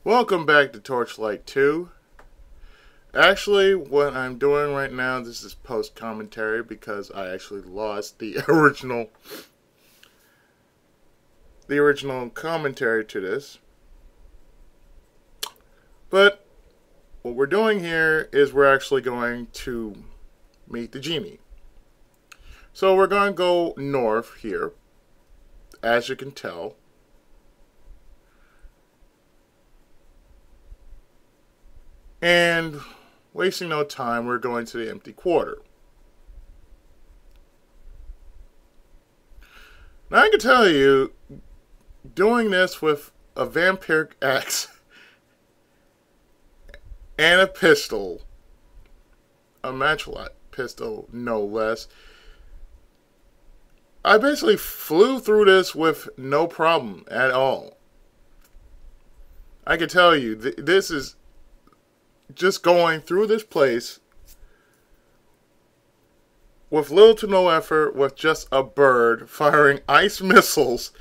Welcome back to Torchlight 2. Actually, what I'm doing right now, this is post-commentary because I actually lost the original commentary to this. But what we're doing here is we're actually going to meet the genie. So we're going to go north here, as you can tell. And wasting no time, we're going to the empty quarter. Now I can tell you, doing this with a vampiric axe and a pistol, a matchlock pistol no less, I basically flew through this with no problem at all. I can tell you, this is just going through this place with little to no effort, with just a bird firing ice missiles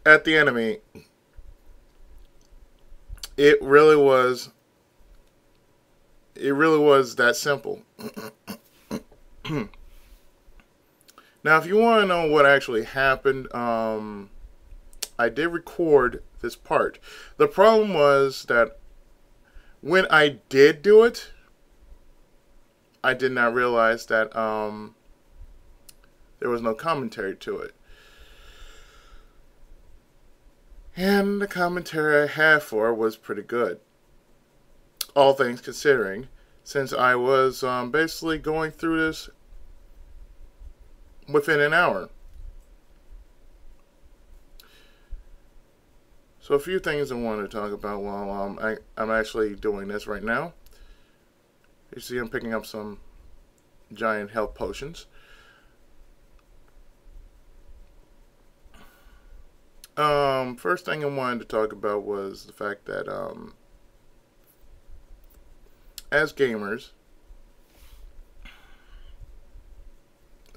at the enemy. It really was that simple. Now, if you want to know what actually happened, I did record this part. The problem was that when I did do it, I did not realize that there was no commentary to it. And the commentary I had for it was pretty good, all things considering, since I was basically going through this within an hour. So a few things I wanted to talk about while I'm actually doing this right now. You see I'm picking up some giant health potions. First thing I wanted to talk about was the fact that as gamers,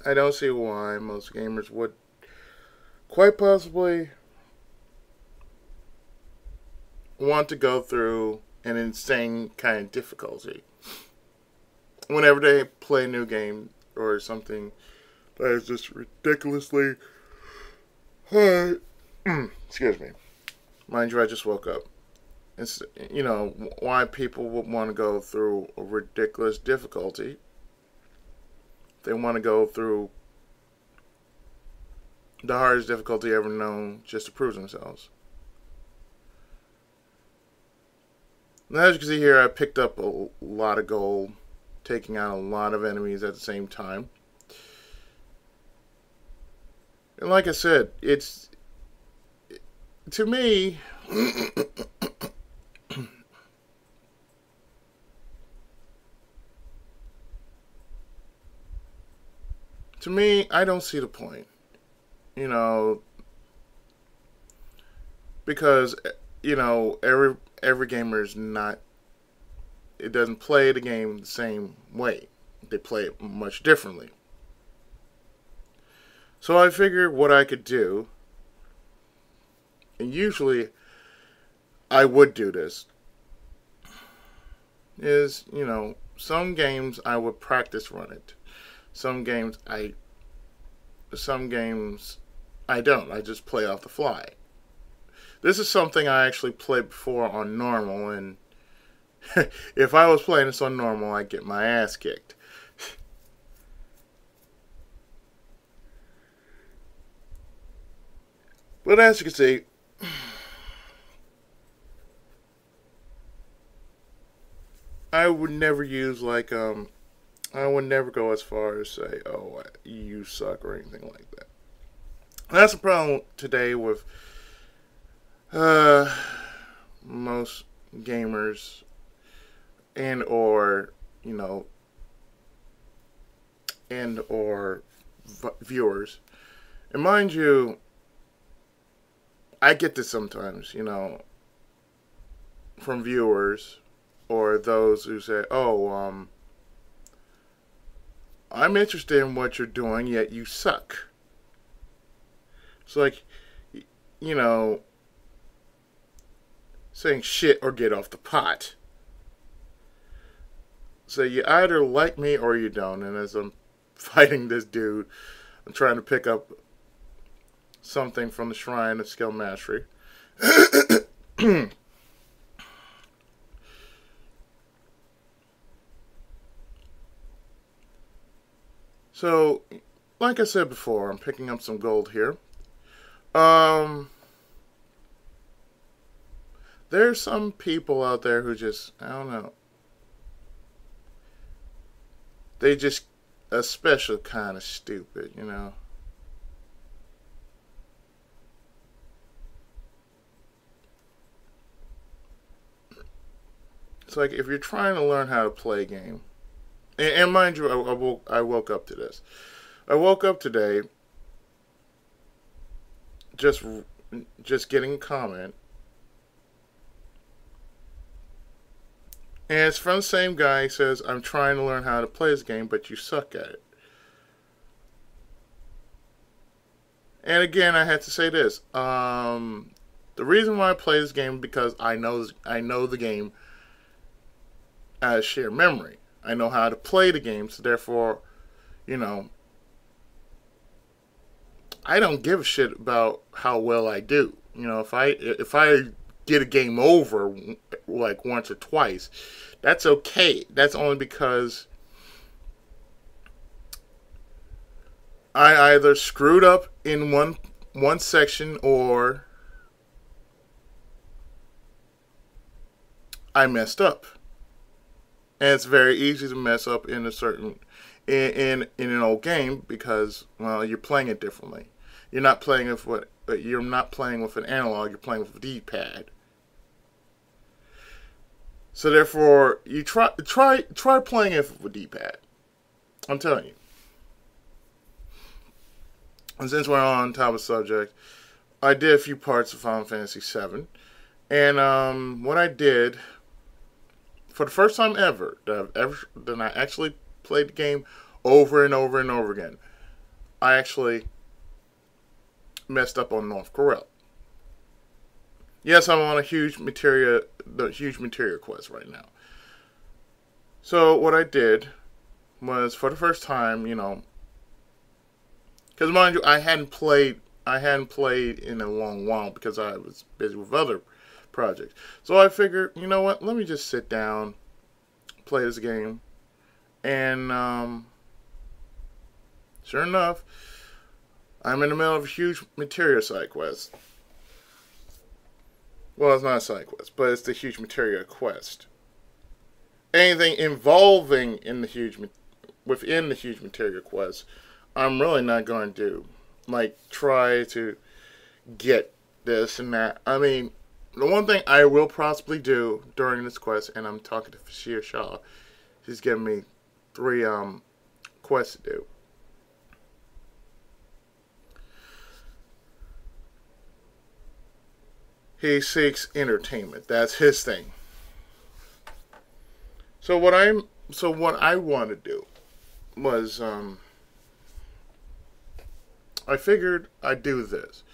I don't see why most gamers would quite possibly want to go through an insane kind of difficulty whenever they play a new game or something that is just ridiculously hard. Excuse me. Mind you, I just woke up. It's, why people would want to go through a ridiculous difficulty. They want to go through the hardest difficulty ever known just to prove themselves. Now, as you can see here, I picked up a lot of gold, taking out a lot of enemies at the same time. And like I said, it's, to me, I don't see the point. Because, every gamer is not, it doesn't play the game the same way. They play it much differently. So I figured what I could do, and usually I would do this, is, some games I would practice run it. Some games I don't. I just play off the fly. This is something I actually played before on normal, and if I was playing this on normal, I'd get my ass kicked. But as you can see, I would never use, I would never go as far as say, oh, you suck or anything like that. That's the problem today with most gamers and or viewers. And mind you, I get this sometimes, from viewers or those who say, oh, I'm interested in what you're doing, yet you suck. It's like, saying shit or get off the pot. So you either like me or you don't. And as I'm fighting this dude, I'm trying to pick up something from the Shrine of Skill Mastery. So, like I said before, I'm picking up some gold here. There's some people out there who just, I don't know. They just a special kind of stupid, you know. It's like if you're trying to learn how to play a game, and mind you, I woke up to this. I woke up today just getting a comment, and it's from the same guy. He says, "I'm trying to learn how to play this game, but you suck at it." And again, I had to say this. The reason why I play this game is because I know the game as sheer memory. I know how to play the game, so therefore, you know, I don't give a shit about how well I do. You know, if I get a game over like once or twice, that's okay. That's only because I either screwed up in one section or I messed up. And it's very easy to mess up in in an old game because, well, you're playing it differently. You're not playing with an analog. You're playing with a D-pad. So therefore, you try playing it with a D-pad. I'm telling you. And since we're on top of the subject, I did a few parts of Final Fantasy VII, and what I did, for the first time ever, that I actually played the game over and over and over again, I actually messed up on North Corel. Yes, I'm on the huge materia quest right now. So what I did was, for the first time, you know, because mind you, I hadn't played in a long while because I was busy with other projects. So I figured, you know what? Let me just sit down, play this game, and sure enough, I'm in the middle of a huge materia side quest. Well, it's not a side quest, but it's the huge materia quest. Anything involving within the huge materia quest, I'm really not going to like try to get this and that. I mean, the one thing I will possibly do during this quest, and I'm talking to Fashir Shah, he's giving me 3 quests to do. He seeks entertainment. That's his thing. So what I want to do was I figured I'd do this.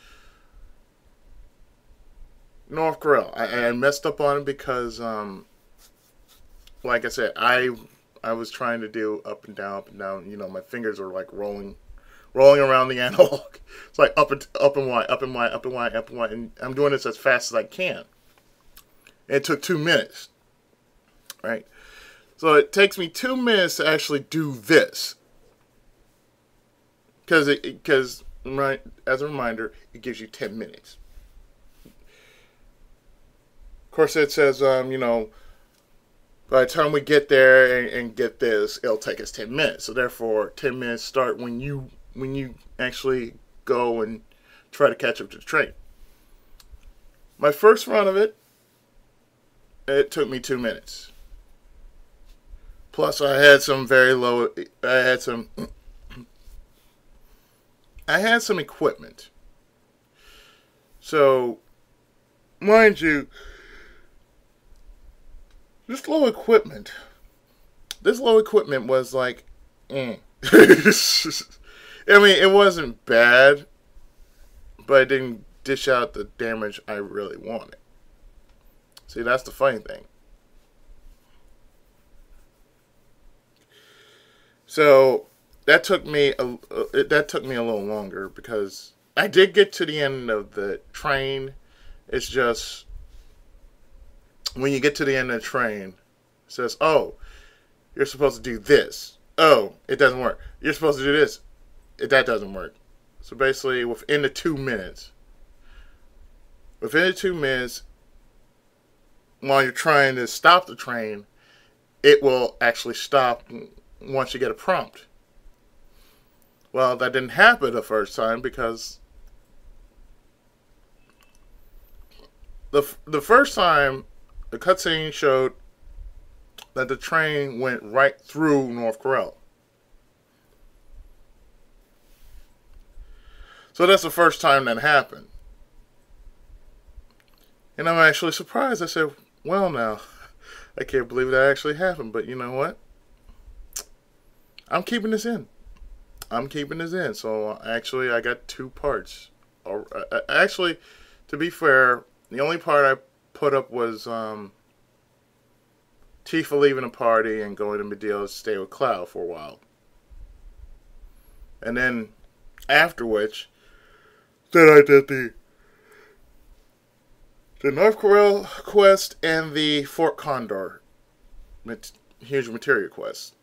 North Corel. I messed up on it because, like I said, I was trying to do up and down. You know, my fingers are like rolling around the analog. It's like up and Y, up and Y, up and Y, up and Y, and I'm doing this as fast as I can. It took 2 minutes, right? So it takes me 2 minutes to actually do this. Because right, as a reminder, it gives you 10 minutes. Of course, it says, you know, by the time we get there and get this, it'll take us 10 minutes. So therefore, 10 minutes start when you actually go and try to catch up to the train. My first run of it took me 2 minutes. Plus, I had some equipment. So, mind you, this low equipment was like, I mean, it wasn't bad, but it didn't dish out the damage I really wanted. See, that's the funny thing. So that took me a little longer because I did get to the end of the train. It's just when you get to the end of the train, it says, "Oh, you're supposed to do this. Oh, it doesn't work. You're supposed to do this. That doesn't work." So basically, within the 2 minutes, while you're trying to stop the train, it will actually stop once you get a prompt. Well, that didn't happen the first time because the first time the cutscene showed that the train went right through North Korea. So that's the first time that happened. And I'm actually surprised. I said, well, now, I can't believe that actually happened. But you know what? I'm keeping this in. So actually, I got 2 parts. Actually, to be fair, the only part I put up was Tifa leaving a party and going to Medea to stay with Cloud for a while. And then, after which, then I did the North Korea quest and the Fort Condor huge materia quest.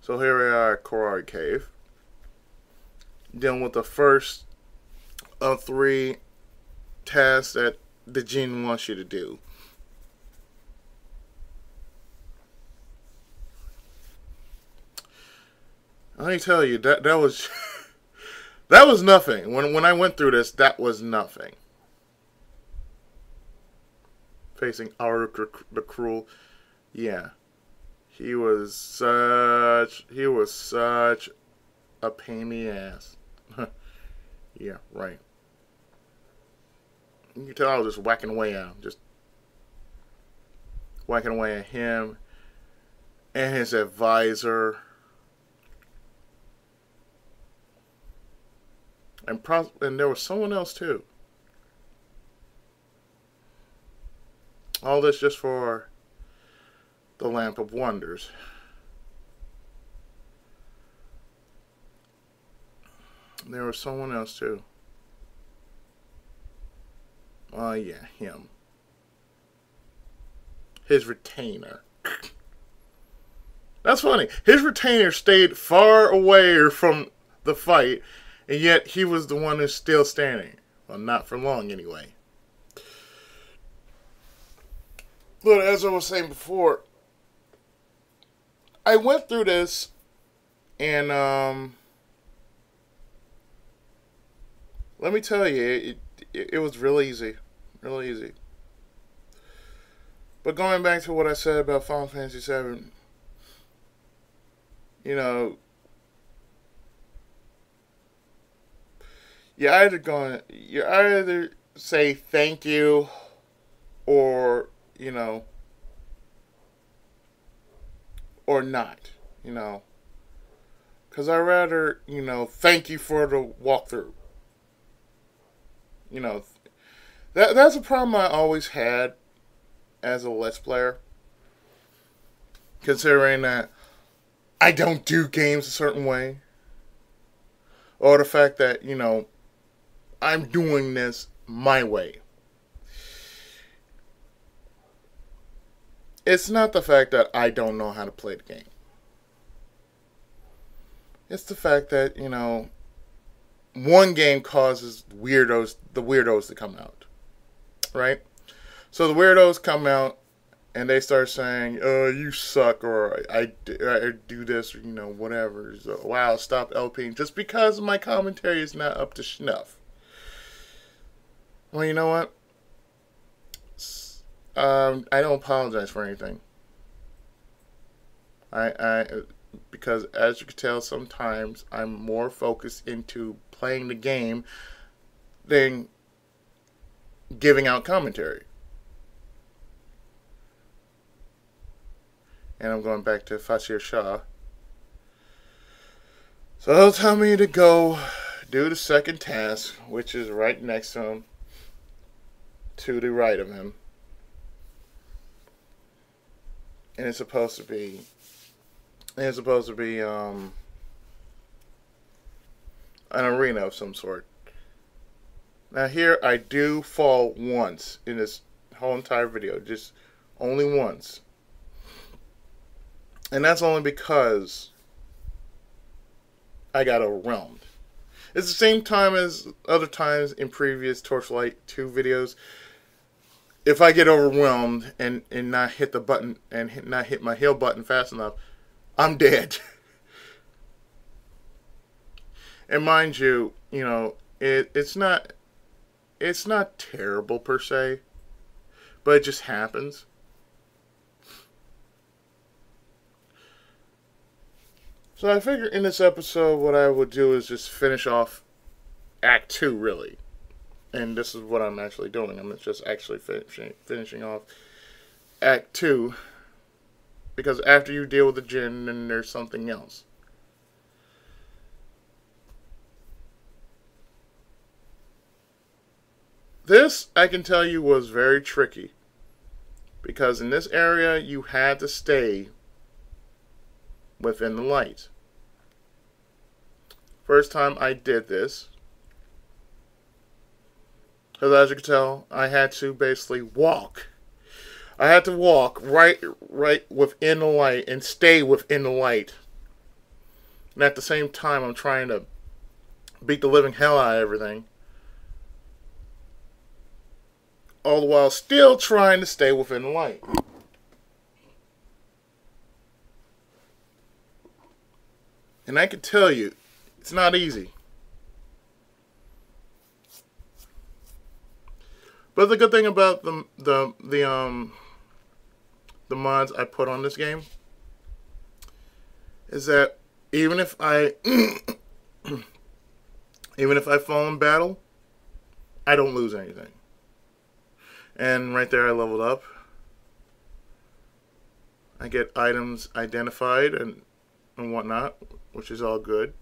So here we are at Korari Cave, dealing with the first of 3 tasks that the Jinn wants you to do. Let me tell you, that was that was nothing. When I went through this, that was nothing. Facing Aura the Cruel, yeah, he was such a pain in the ass. Yeah, right. You can tell I was just whacking away at him, just whacking away at him and his advisor. And there was someone else too. All this just for the Lamp of Wonders. There was someone else too. Oh yeah, him. His retainer. That's funny. His retainer stayed far away from the fight, and yet he was the one who's still standing. Well, not for long anyway. But as I was saying before, I went through this, and let me tell you, it was real easy. Real easy. But going back to what I said about Final Fantasy VII, you know, you either say thank you or, you know, or not, you know. Because I'd rather, you know, thank you for the walkthrough. You know, that's a problem I always had as a Let's Player. Considering that I don't do games a certain way. Or the fact that, you know, I'm doing this my way. It's not the fact that I don't know how to play the game. It's the fact that, you know, one game causes the weirdos to come out. Right? So the weirdos come out and they start saying, "Oh, you suck," or I do this, or, you know, whatever. So, wow, stop LPing just because my commentary is not up to snuff. Well, you know what? I don't apologize for anything. Because as you can tell, sometimes I'm more focused into playing the game than giving out commentary. And I'm going back to Fasir Shah. So they'll tell me to go do the second task, which is right next to him. to the right of him. And it's supposed to be an arena of some sort. Now here I do fall once in this whole entire video, just only once. And that's only because I got overwhelmed. It's the same time as other times in previous Torchlight 2 videos. If I get overwhelmed and not hit the button and not hit my heal button fast enough, I'm dead. And mind you, it's not terrible per se, but it just happens. So I figure in this episode what I would do is just finish off Act 2, really. And this is what I'm actually doing. I'm just actually finishing off Act 2. Because after you deal with the djinn, then there's something else. This, I can tell you, was very tricky. Because in this area, you had to stay within the light. First time I did this, because as you can tell, I had to basically walk. I had to walk right within the light and stay within the light. And at the same time, I'm trying to beat the living hell out of everything. All the while still trying to stay within the light. And I can tell you, it's not easy. But the good thing about the mods I put on this game is that even if I fall in battle, I don't lose anything. And right there I leveled up. I get items identified and whatnot, which is all good.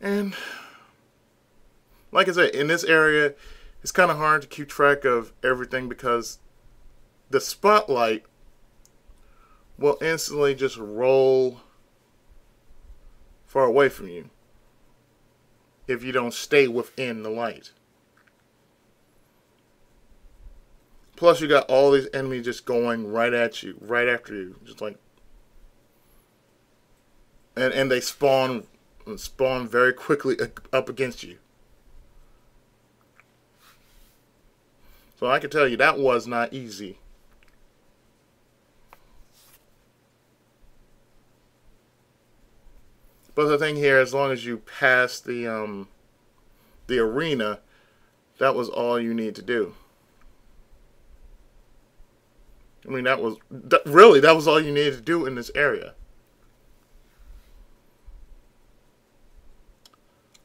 And like I said, in this area, it's kind of hard to keep track of everything because the spotlight will instantly just roll far away from you if you don't stay within the light. Plus, you got all these enemies just going right at you, right after you, just like, and they spawn very quickly up against you. So I can tell you that was not easy. But the thing here, as long as you pass the arena, that was all you need to do. I mean, that was all you needed to do in this area.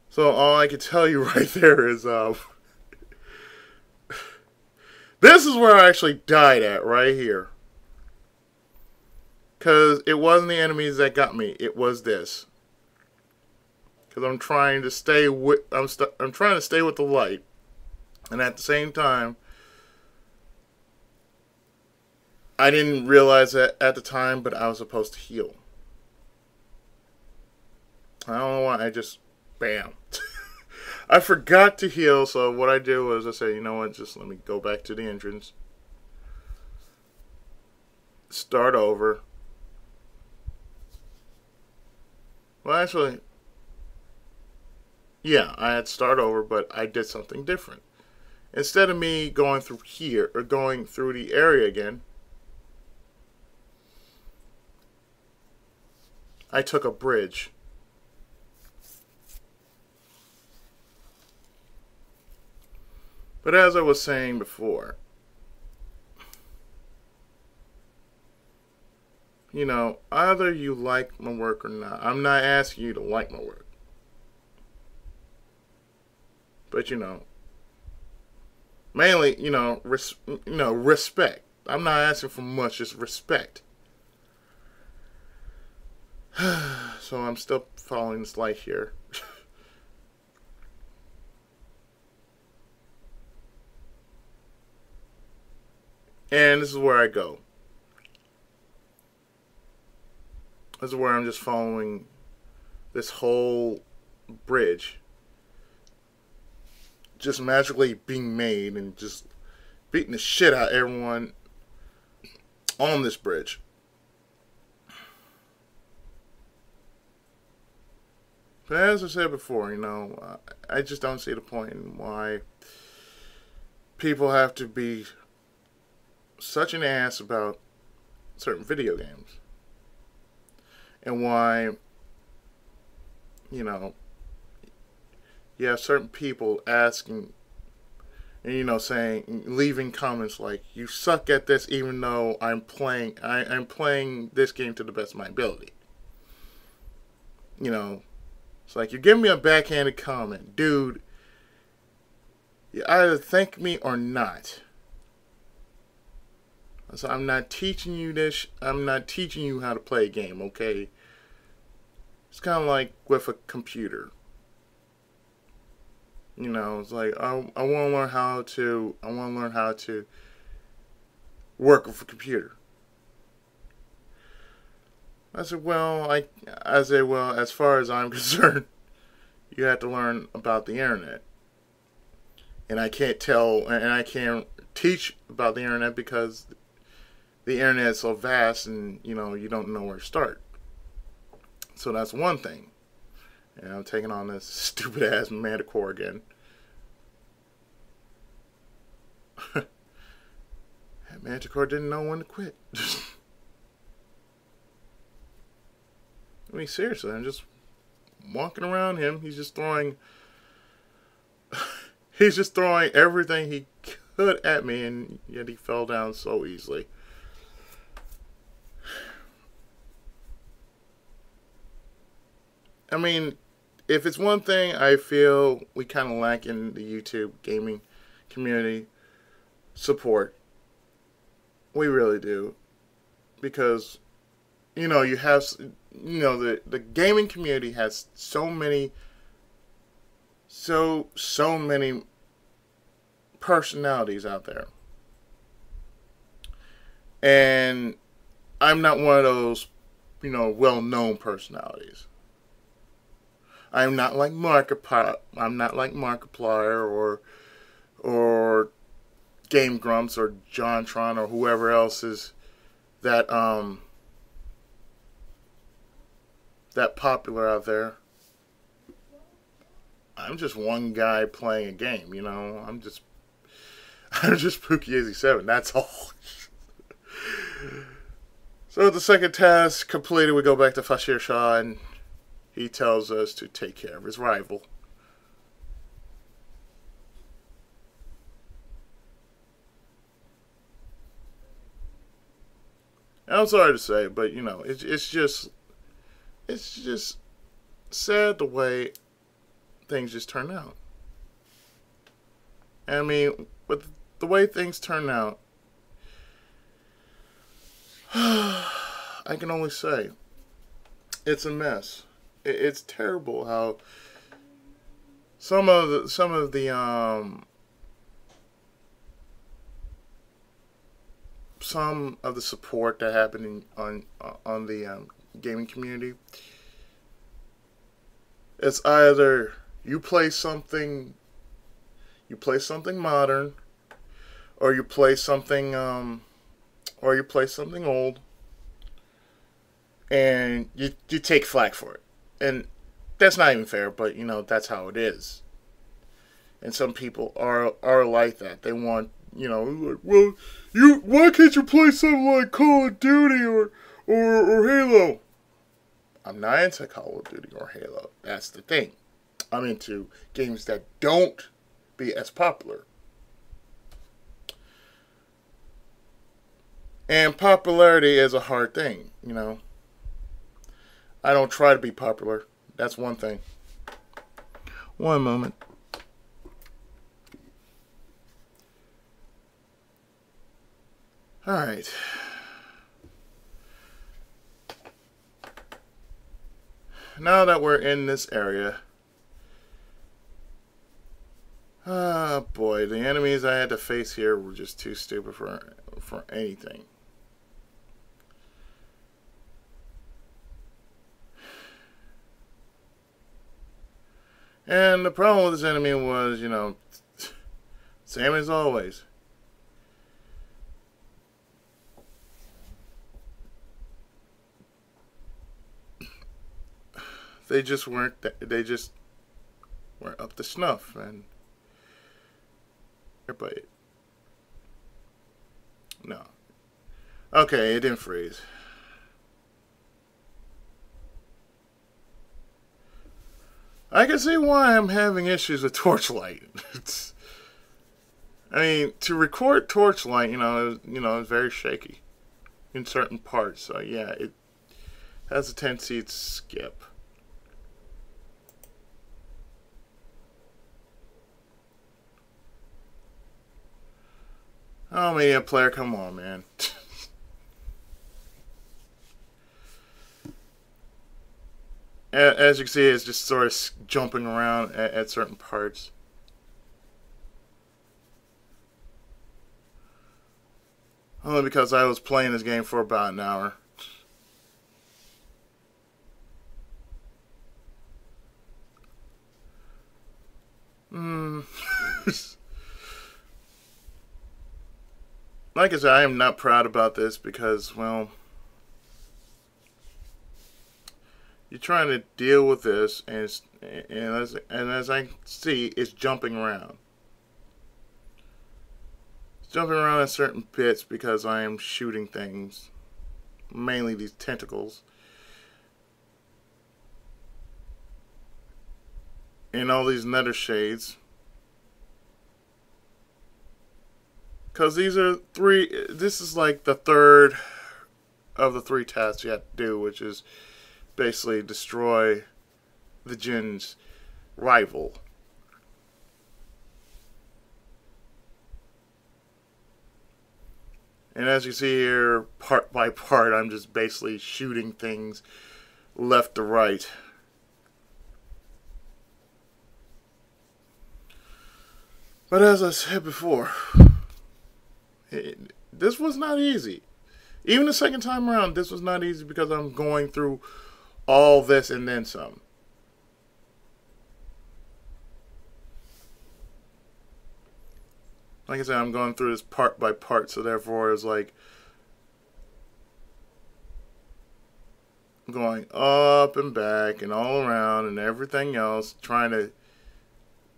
So all I can tell you right there is, this is where I actually died at, right here. Because it wasn't the enemies that got me, it was this. Because I'm trying to stay with, I'm trying to stay with the light, and at the same time, I didn't realize that at the time, but I was supposed to heal. I don't know why, I just, bam. I forgot to heal, so what I did was I said, you know what, just let me go back to the entrance. Start over. Well, actually, yeah, I had to start over, but I did something different. Instead of me going through here, or going through the area again, I took a bridge. But as I was saying before, you know, either you like my work or not. I'm not asking you to like my work. But, you know, mainly, you know, respect. I'm not asking for much, just respect. So I'm still following this light here. And this is where I go. This is where I'm just following this whole bridge just magically being made and just beating the shit out of everyone on this bridge. But as I said before, I just don't see the point in why people have to be such an ass about certain video games. And why, you have certain people asking, and saying, leaving comments like, "You suck at this," even though I'm playing this game to the best of my ability. It's like, you're giving me a backhanded comment, dude. You either thank me or not. So I'm not teaching you this. I'm not teaching you how to play a game, okay? It's kind of like with a computer. It's like, I want to learn how to work with a computer. I said, well, as far as I'm concerned, you have to learn about the internet. And I can't teach about the internet because the internet is so vast and, you don't know where to start. So that's one thing. And I'm taking on this stupid ass Manticore again. That Manticore didn't know when to quit. I mean, seriously, I'm just walking around him. He's just throwing everything he could at me, and yet he fell down so easily. I mean, if it's one thing I feel we kind of lack in the YouTube gaming community, support. We really do. Because, you have, the gaming community has so many personalities out there. And I'm not one of those, well-known personalities. I'm not like Markiplier or Game Grumps or JonTron or whoever else is that popular out there. I'm just one guy playing a game, I'm just Pookie87, that's all. So the second task completed, we go back to Fashir Shah and he tells us to take care of his rival. And I'm sorry to say, but it's just sad the way things just turn out. I mean, with the way things turn out, I can only say it's a mess. It's terrible how some of the support that happened on the gaming community. It's either you play something modern, or you play something old, and you take flack for it. And that's not even fair, but that's how it is. And some people are like that. They want, like, well, why can't you play something like Call of Duty or Halo? I'm not into Call of Duty or Halo. That's the thing. I'm into games that don't be as popular. And popularity is a hard thing, I don't try to be popular. That's one thing. One moment. Alright. Now that we're in this area, boy, the enemies I had to face here were just too stupid for anything. And the problem with this enemy was, you know, same as always. They just weren't up to snuff, and but no. Okay, it didn't freeze. I can see why I'm having issues with Torchlight. I mean, to record Torchlight, it's very shaky in certain parts. So yeah, it has a tendency to skip. Oh, media player, come on, man. As you can see, it's just sort of jumping around at certain parts. Only because I was playing this game for about an hour. Like I said, I am not proud about this because, well, you're trying to deal with this, and as I see, it's jumping around. It's jumping around at certain bits because I am shooting things, mainly these tentacles. And all these nether shades. Because these are this is like the third of the 3 tasks you have to do, which is basically destroy the Jinn's rival. And as you see here, part by part, I'm just basically shooting things left to right. But as I said before, this was not easy. Even the second time around, this was not easy because I'm going through all this and then some. Like I said, I'm going through this part by part, so therefore it's like going up and back and all around and everything else, trying to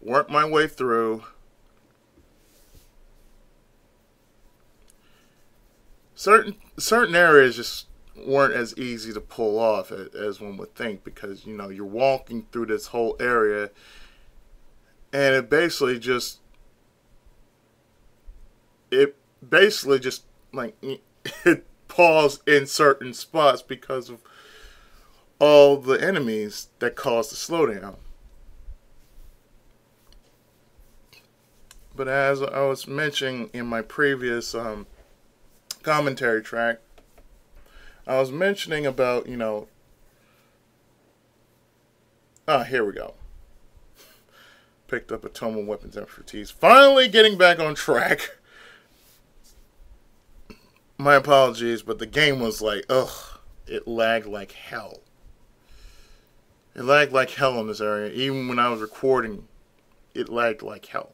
work my way through. Certain areas just weren't as easy to pull off as one would think, because you're walking through this whole area and it basically just like it paused in certain spots because of all the enemies that caused the slowdown. But as I was mentioning in my previous commentary track, I was mentioning about, here we go. Picked up a tome of weapons expertise. Finally getting back on track. My apologies, but the game was like, it lagged like hell. It lagged like hell in this area. Even when I was recording, it lagged like hell.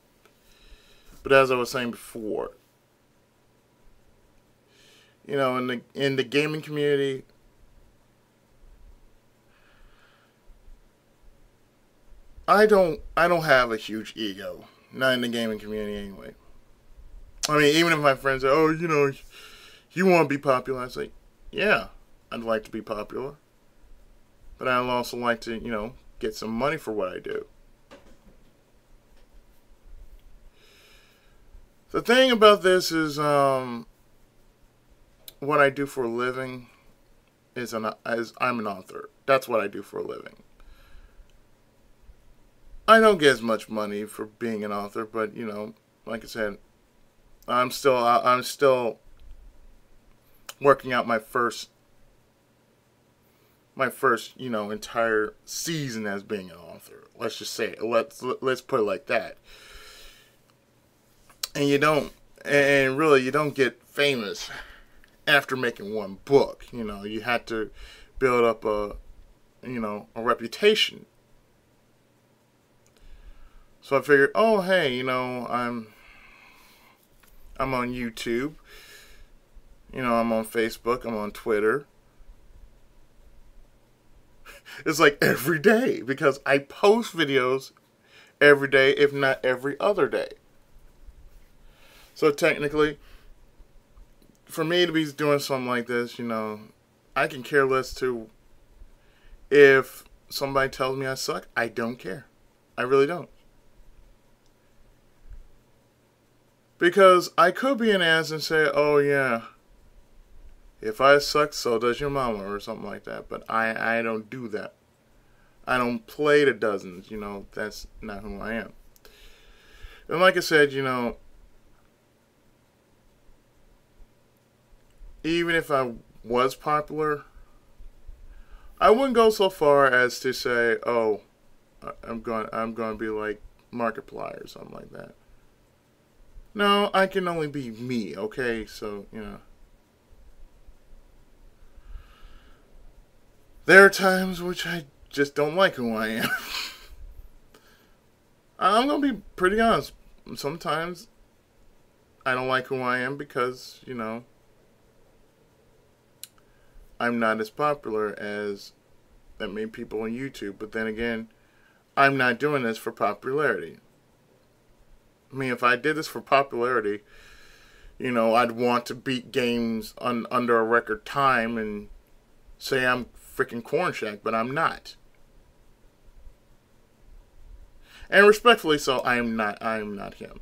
But as I was saying before, in the gaming community, I don't have a huge ego. Not in the gaming community anyway. I mean, even if my friends say, "Oh, you want to be popular," I say, "Yeah, I'd like to be popular, but I'd also like to, get some money for what I do." The thing about this is, what I do for a living is I'm an author. That's what I do for a living. I don't get as much money for being an author, but like I said, I'm still working out my first entire season as being an author. Let's just say it. Let's put it like that. And you don't get famous after making one book. You know, you had to build up a reputation. So I figured, oh hey, I'm on YouTube. I'm on Facebook. I'm on Twitter. It's like every day because I post videos every day, if not every other day. So technically, for me to be doing something like this, I can care less to if somebody tells me I suck. I don't care. I really don't. Because I could be an ass and say, oh yeah, if I suck, so does your mama, or something like that. But I don't do that. I don't play the dozens, that's not who I am. And like I said, even if I was popular, I wouldn't go so far as to say, oh, I'm going to be like Markiplier or something like that. No, I can only be me, okay? So, there are times which I just don't like who I am. I'm going to be pretty honest. Sometimes I don't like who I am because, I'm not as popular as that many people on YouTube. But then again, I'm not doing this for popularity. I mean, if I did this for popularity, I'd want to beat games under a record time and say I'm freaking Corn Shack, but I'm not. And respectfully so, I am not him.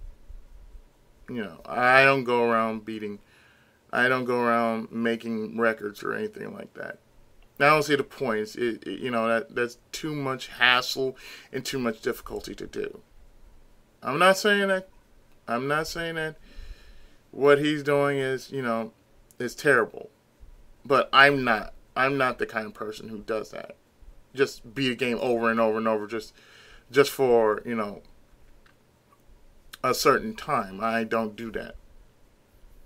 I don't go around making records or anything like that. I don't see the point. That's too much hassle and too much difficulty to do. I'm not saying that what he's doing is terrible. But I'm not the kind of person who does that. Just beat a game over and over and over just for, a certain time. I don't do that.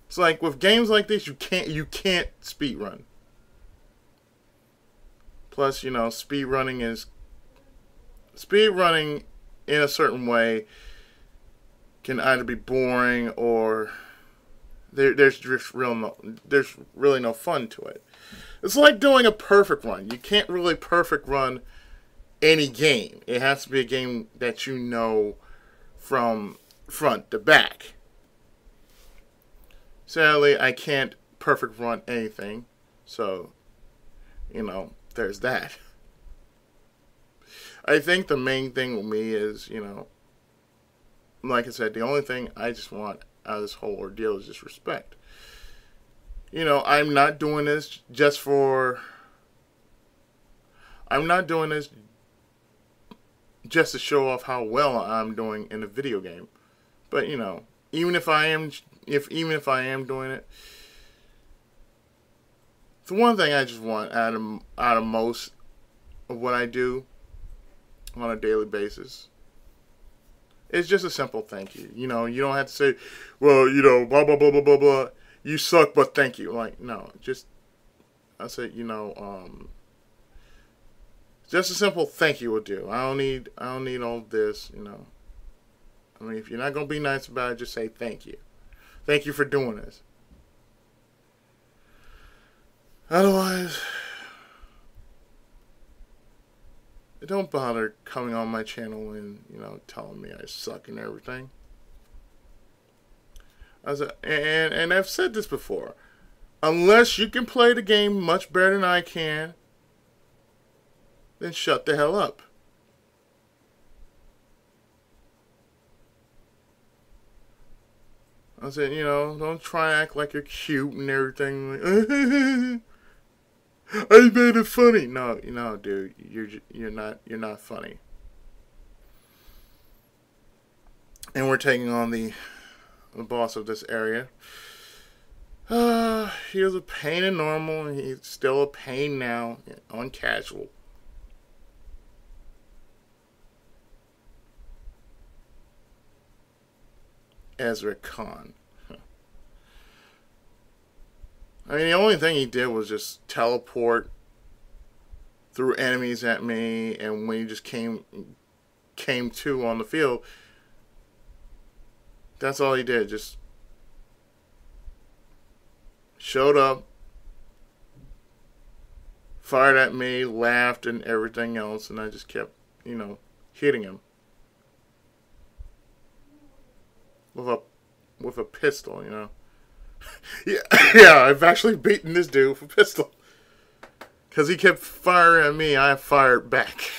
It's like with games like this, you can't speedrun. Plus, speedrunning in a certain way can either be boring or there's really no fun to it. It's like doing a perfect run. You can't really perfect run any game. It has to be a game that you know from front to back. Sadly, I can't perfect run anything. So, there's that. I think the main thing with me is, like I said, the only thing I just want out of this whole ordeal is just respect. I'm not doing this just to show off how well I'm doing in a video game. But, even if I am doing it, the one thing I just want out of most of what I do on a daily basis, it's just a simple thank you. You don't have to say, well, blah, blah, blah, blah, blah, blah. You suck, but thank you. Like, no, I said, just a simple thank you will do. I don't need all this, I mean, if you're not going to be nice about it, just say thank you. Thank you for doing this. Otherwise, don't bother coming on my channel and, telling me I suck and everything. And I've said this before. Unless you can play the game much better than I can, then shut the hell up. I said, don't try to act like you're cute and everything. Like, I made it funny. No, dude, you're not funny. And we're taking on the boss of this area. He was a pain in normal, and he's still a pain now on casual. Ezra Khan. I mean, the only thing he did was just teleport threw enemies at me, and when he just came to on the field, that's all he did. Just showed up, fired at me, laughed, and everything else, and I just kept, hitting him with a pistol. Yeah, yeah, I've actually beaten this dude with a pistol. Because he kept firing at me, I fired back.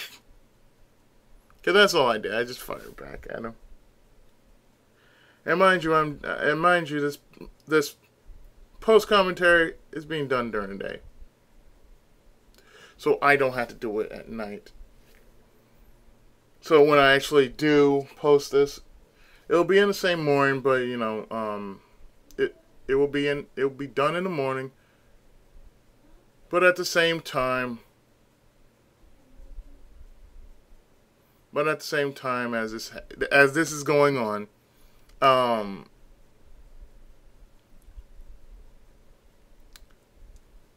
Because that's all I did. I just fired back at him. And mind you, this post commentary is being done during the day, so I don't have to do it at night. So when I actually do post this, it'll be in the same morning, but it will be done in the morning. But at the same time, as this is going on,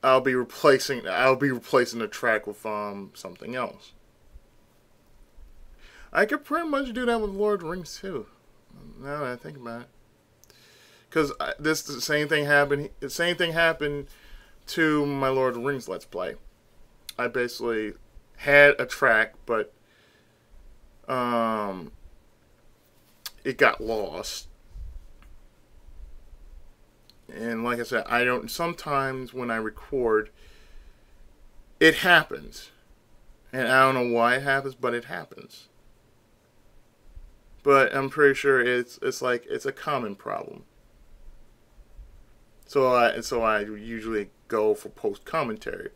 I'll be replacing the track with something else. I could pretty much do that with Lord of the Rings too. Now that I think about it, because the same thing happened. The same thing happened to my Lord of the Rings Let's Play. I basically had a track, but it got lost. And like I said, sometimes when I record, it happens. And I don't know why it happens, but it happens. But I'm pretty sure it's a common problem. So I usually go for post commentary.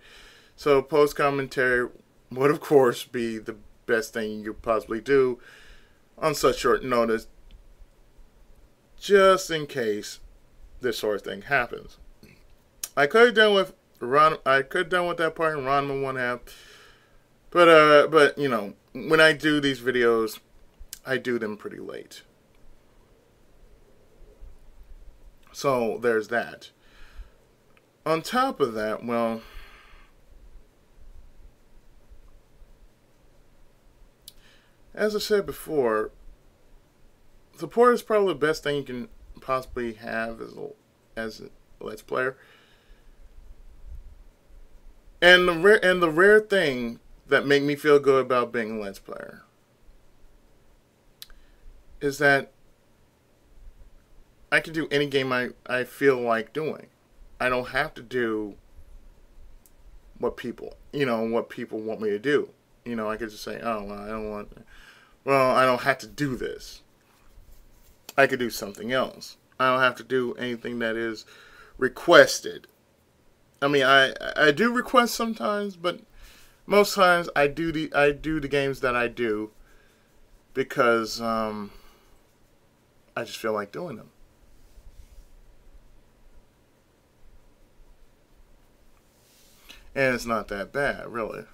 So post commentary would of course be the best thing you could possibly do on such short notice, just in case this sort of thing happens. I could have done with that part in Ronman 1/2, but when I do these videos, I do them pretty late. So there's that. On top of that, well, as I said before, support is probably the best thing you can possibly have as a Let's Player. And the rare thing that make me feel good about being a Let's Player is that I can do any game I feel like doing. I don't have to do what people want me to do. I could just say, oh, well, I don't have to do this. I could do something else. I don't have to do anything that is requested. I mean, I do request sometimes, but most times I do the games that I do because I just feel like doing them. And it's not that bad, really.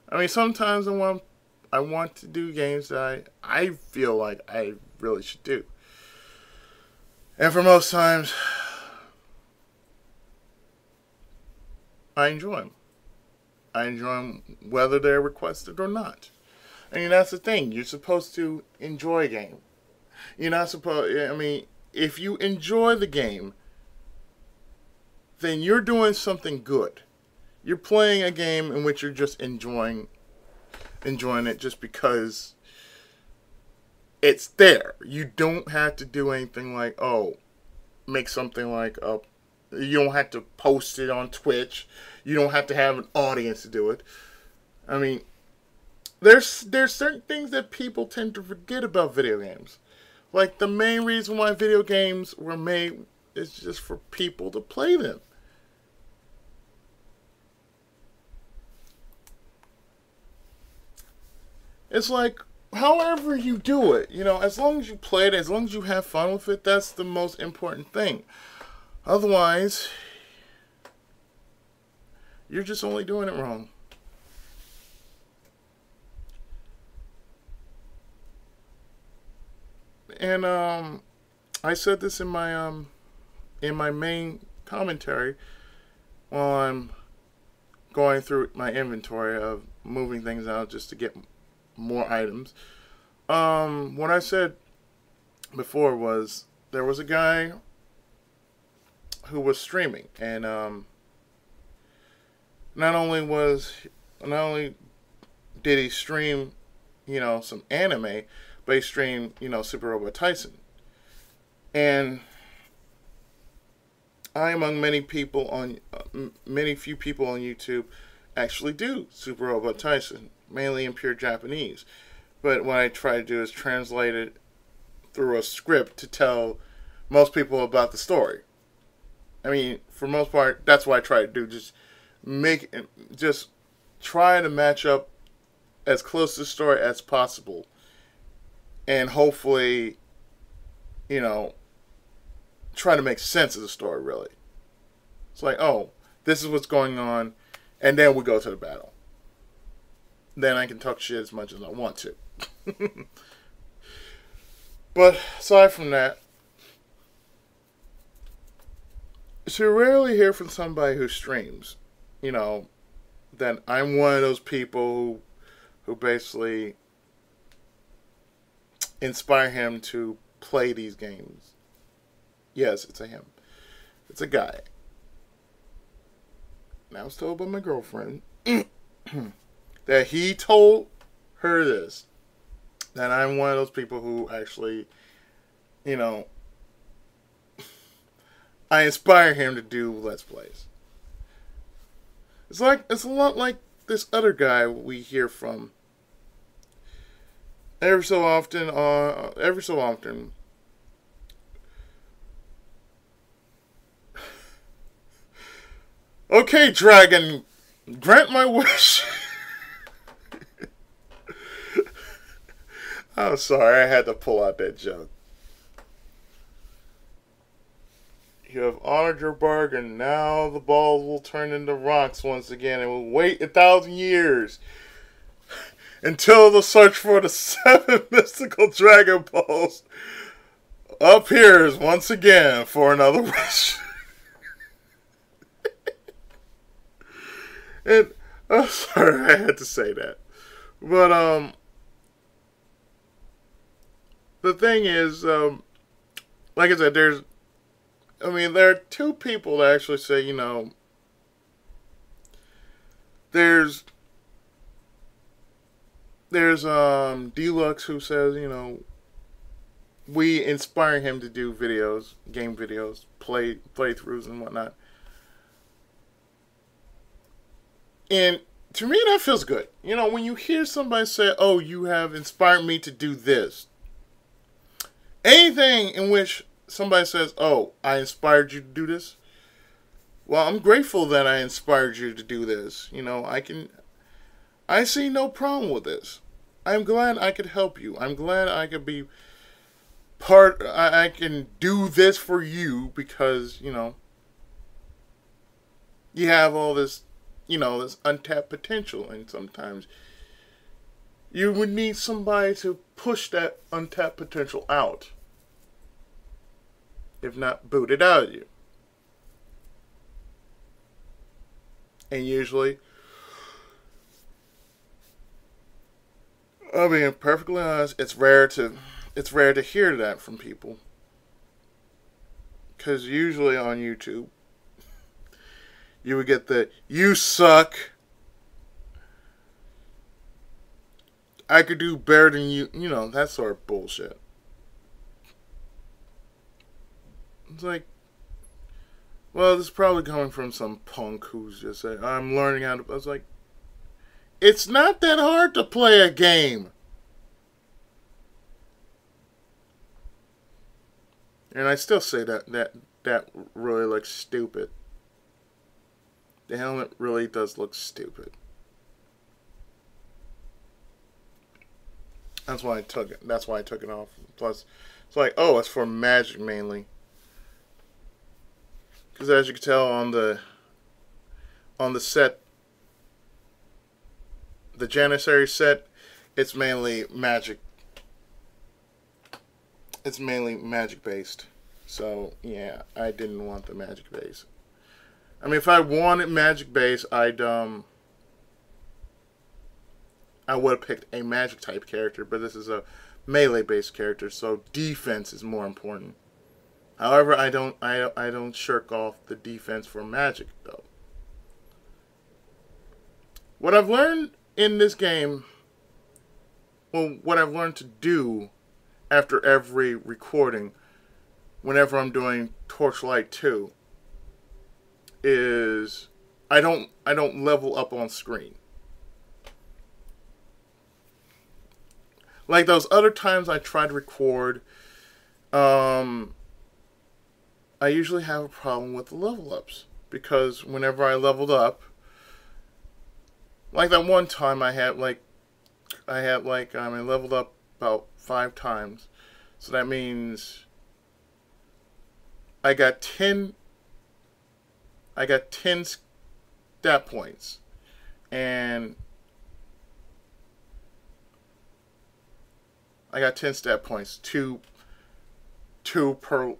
I mean, sometimes I want to do games that I feel like I really should do. And for most times, I enjoy them. I enjoy them whether they're requested or not. I mean, that's the thing. You're supposed to enjoy a game. You're not supposed... I mean, if you enjoy the game, then you're doing something good. You're playing a game in which you're just enjoying it just because it's there. You don't have to do anything like, make something like you don't have to post it on Twitch. You don't have to have an audience to do it. I mean, there's certain things that people tend to forget about video games. Like, the main reason why video games were made is just for people to play them. It's like, however you do it, as long as you play it, as long as you have fun with it, that's the most important thing. Otherwise, you're just only doing it wrong. And I said this in my in my main commentary while I'm going through my inventory of moving things out just to get more items. What I said before was there was a guy who was streaming, and not only did he stream, some anime, but he streamed, Super Robot Tyson. And I, among many few people on YouTube, actually do Super Robot Tyson, mainly in pure Japanese. But what I try to do is translate it through a script to tell most people about the story. I mean, for most part, that's what I try to do. Just try to match up as close to the story as possible. And hopefully, try to make sense of the story, really. It's like, oh, this is what's going on, and then we go to the battle. Then I can talk shit as much as I want to. But aside from that, to rarely hear from somebody who streams, that I'm one of those people who basically inspire him to play these games. Yes, it's a him. It's a guy. And I was told by my girlfriend that he told her this. That I'm one of those people who actually, I inspire him to do Let's Plays. It's a lot like this other guy we hear from every so often. Okay, dragon, grant my wish. I'm sorry, I had to pull out that joke. You have honored your bargain. Now the balls will turn into rocks once again, and will wait 1,000 years until the search for the 7 mystical Dragon Balls appears once again for another wish. And I'm sorry, I had to say that. But the thing is, like I said, there are two people that actually say, there's Deluxe who says, we inspire him to do videos, game videos, playthroughs and whatnot. And to me, that feels good. When you hear somebody say, oh, you have inspired me to do this. Anything in which somebody says, oh, I inspired you to do this. Well, I'm grateful that I inspired you to do this. I see no problem with this. I'm glad I could help you. I'm glad I could be I can do this for you because, you have all this, this untapped potential. And sometimes you would need somebody to push that untapped potential out. If not, boot it out of you. And usually, I'll be perfectly honest, it's rare to hear that from people. Because usually on YouTube, you would get the, you suck, I could do better than you, that sort of bullshit. It's like, well, this is probably coming from some punk who's just saying, I'm learning how to... I was like, it's not that hard to play a game. And I still say that really looks stupid. The helmet really does look stupid. That's why I took it off. Plus, it's like, oh, it's for magic mainly. Because as you can tell on the set, the Janissary set, it's mainly magic. It's mainly magic based. So yeah, I didn't want the magic base. I mean, if I wanted magic base, I would have picked a magic type character, but this is a melee based character, so defense is more important. However, I don't shirk off the defense for magic though. What I've learned in this game, well, what I've learned to do after every recording, whenever I'm doing Torchlight 2, is I don't level up on screen. Like those other times I tried to record, I usually have a problem with the level ups. Because whenever I leveled up, like that one time I leveled up about 5 times. So that means I got 10 stat points. And I got 10 stat points, two per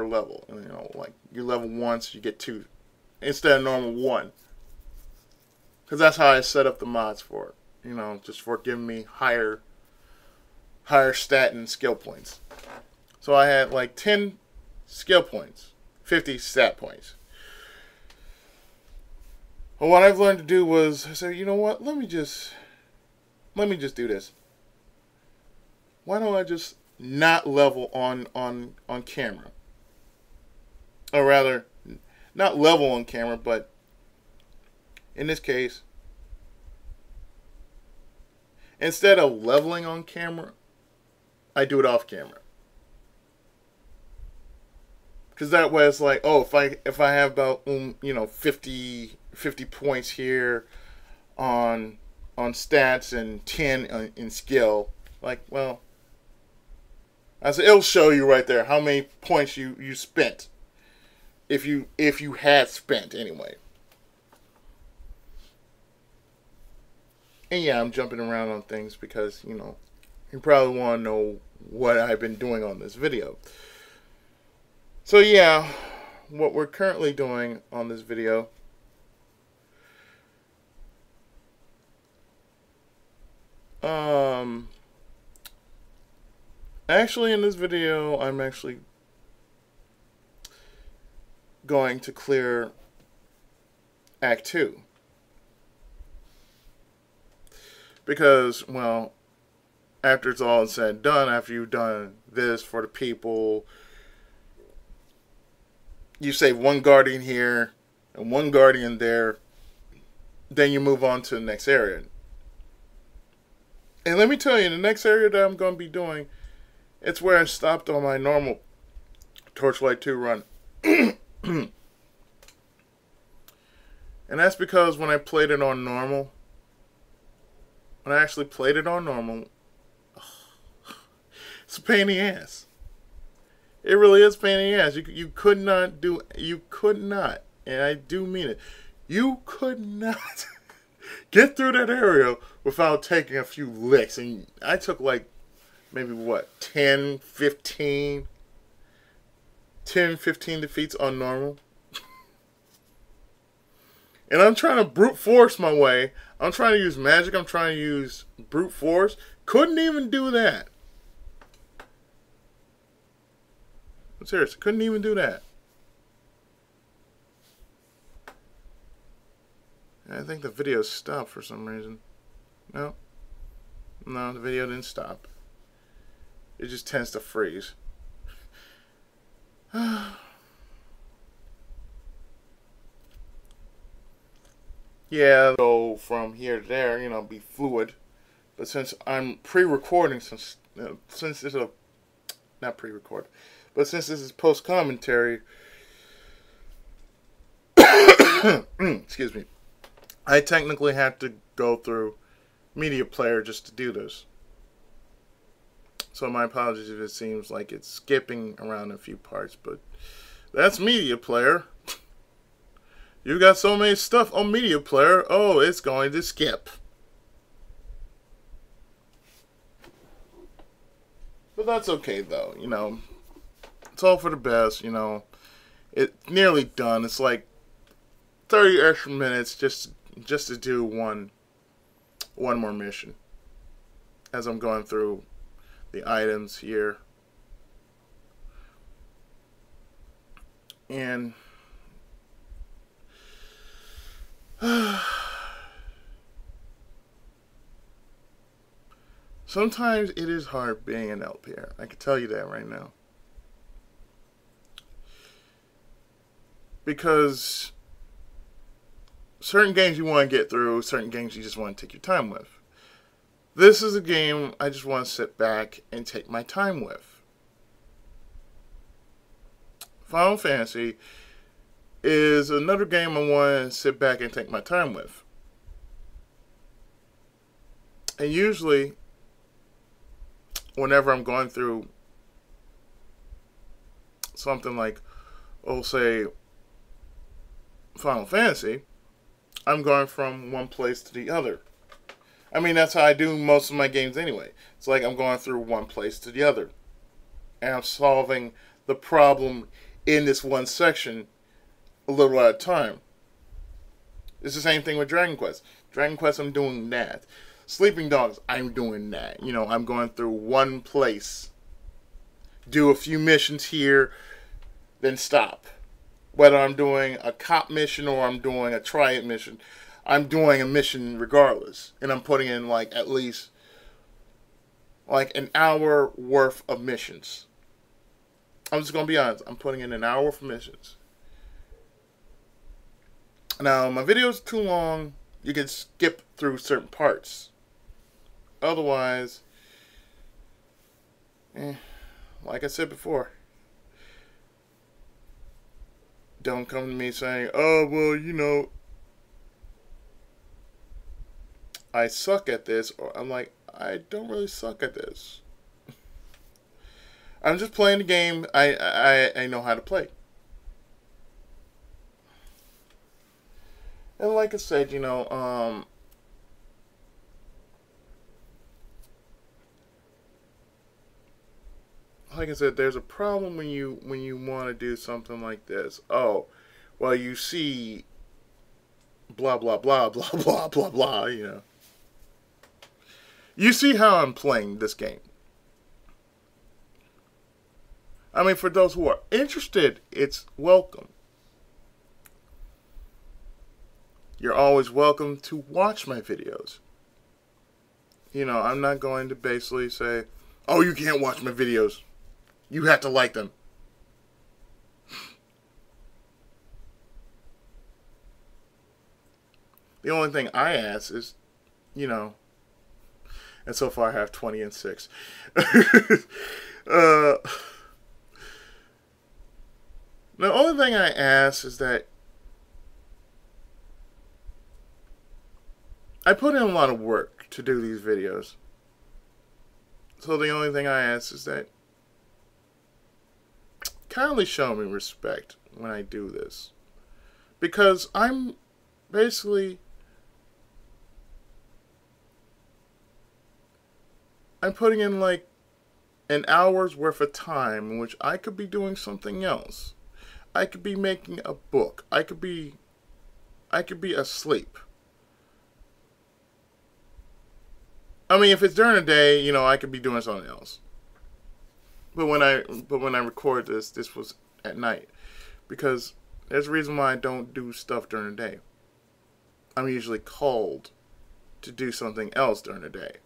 level. And, you know, like you level once, you get 2 instead of normal 1. Because that's how I set up the mods for it. You know, just for giving me higher stat and skill points. So I had like 10 skill points, 50 stat points. Well, what I've learned to do was I said, you know what? Let me just do this. Why don't I just not level on camera? Or rather, not level on camera, but in this case, instead of leveling on camera, I do it off camera. Because that way it's like, oh, if I have about 50 points here on stats and 10 in skill, like, well, I said it'll show you right there how many points you spent, if you had spent anyway. And yeah, I'm jumping around on things because, you know, you probably want to know what I've been doing on this video. So yeah, what we're currently doing on this video actually in this video I'm actually going to clear Act 2. Because, well, after it's all said and done, after you've done this for the people, you save one guardian here and one guardian there, then you move on to the next area. And let me tell you, the next area that I'm going to be doing, it's where I stopped on my normal Torchlight 2 run. And that's because when I played it on normal, when I actually played it on normal, it's a pain in the ass. It really is a pain in the ass. You could not, and I do mean it, you could not get through that area without taking a few licks. And I took like, maybe what, 10, 15 defeats on normal. And I'm trying to brute force my way. I'm trying to use magic. I'm trying to use brute force. Couldn't even do that. I'm serious. Couldn't even do that. I think the video stopped for some reason. No, the video didn't stop. It just tends to freeze. Yeah, go from here to there, you know, be fluid. But since I'm pre-recording, since this is not pre-record, but since this is post-commentary, excuse me, I technically have to go through Media Player just to do this. So my apologies if it seems like it's skipping around a few parts, but that's Media Player. You got so many stuff on Media Player, oh, it's going to skip. But that's okay though, you know. It's all for the best, you know. It's nearly done. It's like 30 extra minutes just to do one more mission. As I'm going through the items here. And sometimes it is hard being an LPR. I can tell you that right now. Because certain games you want to get through, certain games you just want to take your time with. This is a game I just want to sit back and take my time with. Final Fantasy is another game I want to sit back and take my time with. And usually, whenever I'm going through something like, oh, say, Final Fantasy, I'm going from one place to the other. I mean, that's how I do most of my games anyway. It's like I'm going through one place to the other. And I'm solving the problem in this one section a little at a time. It's the same thing with Dragon Quest. Dragon Quest, I'm doing that. Sleeping Dogs, I'm doing that. You know, I'm going through one place. Do a few missions here, then stop. Whether I'm doing a cop mission or I'm doing a triad mission, I'm doing a mission regardless. And I'm putting in like at least like an hour worth of missions. I'm just going to be honest. I'm putting in an hour for missions. Now, my video's too long. You can skip through certain parts. Otherwise, like I said before, don't come to me saying, oh, well, you know, I suck at this. Or I'm like, I don't really suck at this. I'm just playing the game I know how to play. And like I said, you know, like I said, there's a problem when you want to do something like this. Oh, well, you see blah, blah, blah, blah, blah, blah, blah, you know. You see how I'm playing this game. I mean, for those who are interested, it's welcome. You're always welcome to watch my videos. You know, I'm not going to basically say, oh, you can't watch my videos. You have to like them. The only thing I ask is, you know, and so far I have 20 and 6. The only thing I ask is that I put in a lot of work to do these videos. So the only thing I ask is that kindly show me respect when I do this. Because I'm basically, I'm putting in like an hour's worth of time in which I could be doing something else. I could be making a book. I could be asleep. I mean, if it's during the day, you know, I could be doing something else. But when I record this was at night, because there's a reason why I don't do stuff during the day. I'm usually called to do something else during the day.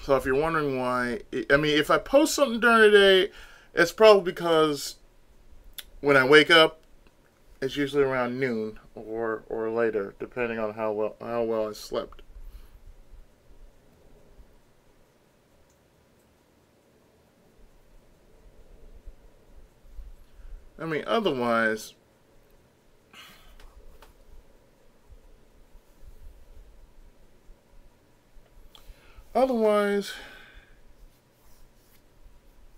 So if you're wondering why, I mean, if I post something during the day, it's probably because when I wake up, it's usually around noon or later, depending on how well I slept. I mean, otherwise,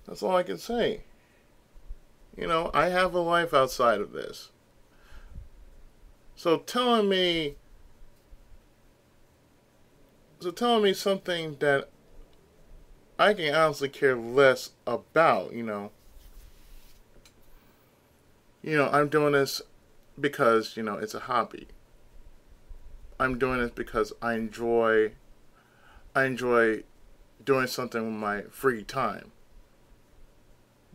that's all I can say. You know, I have a life outside of this. So telling me So telling me something that I can honestly care less about, I'm doing this because, it's a hobby. I'm doing this because I enjoy doing something with my free time.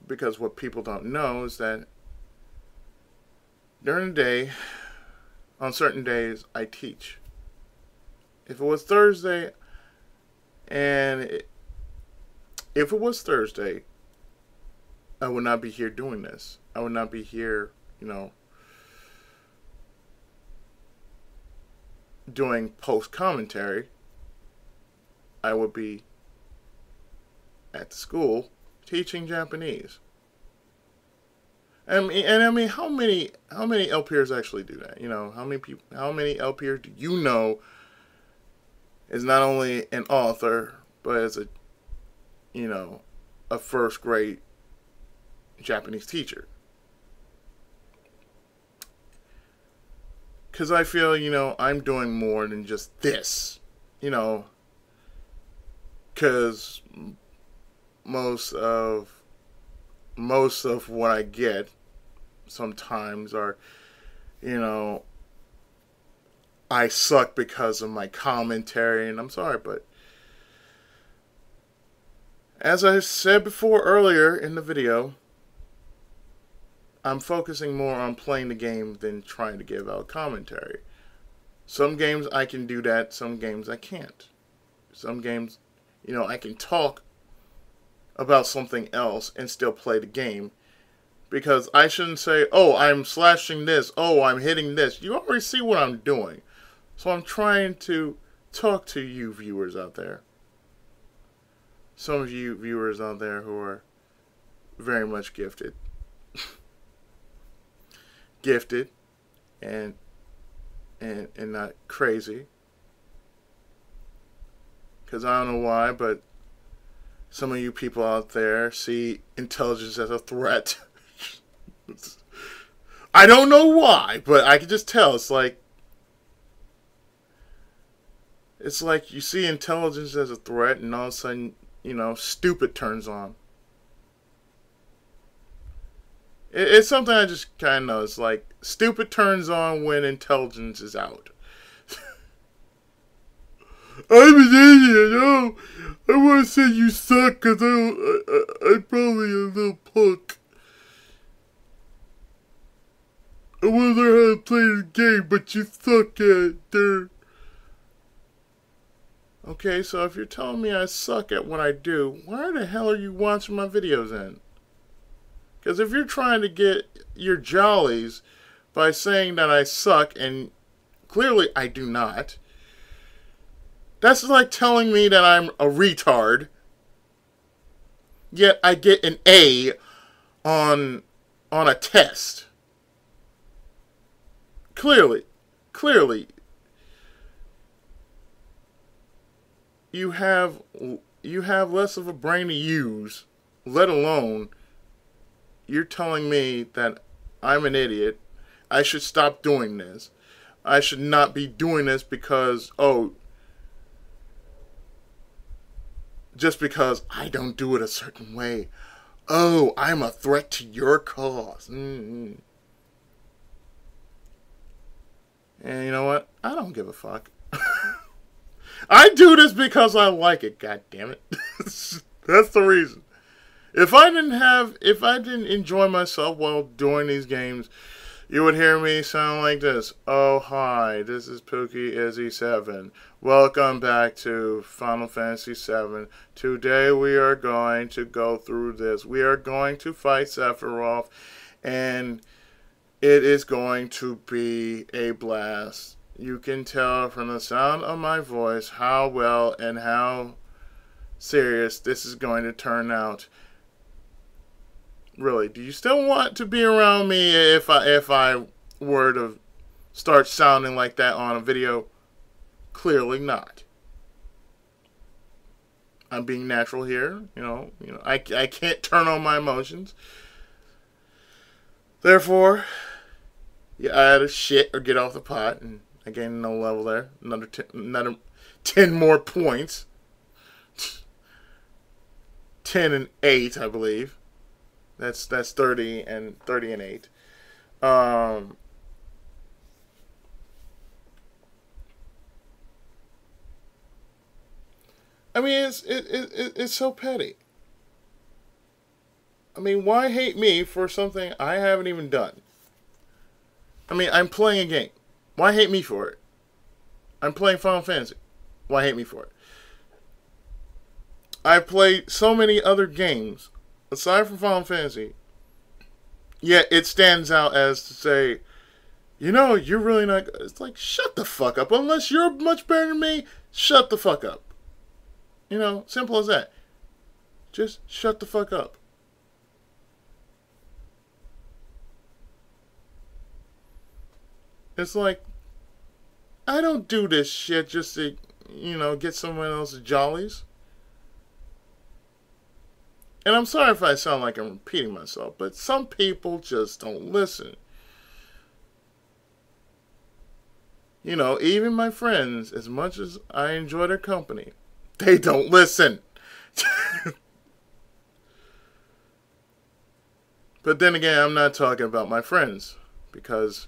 Because what people don't know is that during the day, on certain days, I teach. If it was Thursday, I would not be here doing this. I would not be here, doing post commentary. I would be at the school teaching Japanese. And how many LPers actually do that? How many LPers do you know is not only an author, but is a first grade Japanese teacher? Because I feel, I'm doing more than just this, because most of what I get sometimes are, I suck because of my commentary, and I'm sorry, but as I said before earlier in the video, I'm focusing more on playing the game than trying to give out commentary. Some games I can do that, some games I can't. Some games, I can talk about something else and still play the game. Because I shouldn't say, oh, I'm slashing this, oh, I'm hitting this. You already see what I'm doing. So I'm trying to talk to you viewers out there. Some of you viewers out there who are very much gifted. Gifted and not crazy. Because I don't know why, but some of you people out there see intelligence as a threat. I don't know why, but I can just tell. It's like you see intelligence as a threat, and all of a sudden, stupid turns on. It's something I just kind of know. It's like stupid turns on when intelligence is out. I'm an idiot. Oh, I want to say you suck because I'm probably a little punk. I want to learn how to play the game, but you suck at it, dude. Okay, so if you're telling me I suck at what I do, why the hell are you watching my videos then? Because if you're trying to get your jollies by saying that I suck, and clearly I do not, that's like telling me that I'm a retard, yet I get an A on a test. Clearly, you have less of a brain to use, let alone you're telling me that I'm an idiot. I should stop doing this. I should not be doing this because, just because I don't do it a certain way. Oh, I'm a threat to your cause. Mm-hmm. And you know what? I don't give a fuck. I do this because I like it, god damn it. That's the reason. If I didn't enjoy myself while doing these games, you would hear me sound like this. Oh, hi, this is Pookie Izzy 7. Welcome back to Final Fantasy 7. Today we are going to go through this. We are going to fight Sephiroth, and it is going to be a blast. You can tell from the sound of my voice how well and how serious this is going to turn out. Really, do you still want to be around me if I were to start sounding like that on a video? Clearly not. I'm being natural here. I can't turn on my emotions. Therefore, you either shit or get off the pot, and I gained another level there. Another 10 more points. 10 and 8, I believe. That's 30 and 8. I mean, it's so petty. I mean, why hate me for something I haven't even done? I mean, I'm playing a game. Why hate me for it? I'm playing Final Fantasy. Why hate me for it? I've played so many other games aside from Final Fantasy, yet it stands out as to say, you know, you're really not good. It's like, shut the fuck up. Unless you're much better than me, shut the fuck up. You know, simple as that. Just shut the fuck up. It's like, I don't do this shit just to, you know, get someone else's jollies. And I'm sorry if I sound like I'm repeating myself, but some people just don't listen. You know, even my friends, as much as I enjoy their company, they don't listen. But then again, I'm not talking about my friends. Because,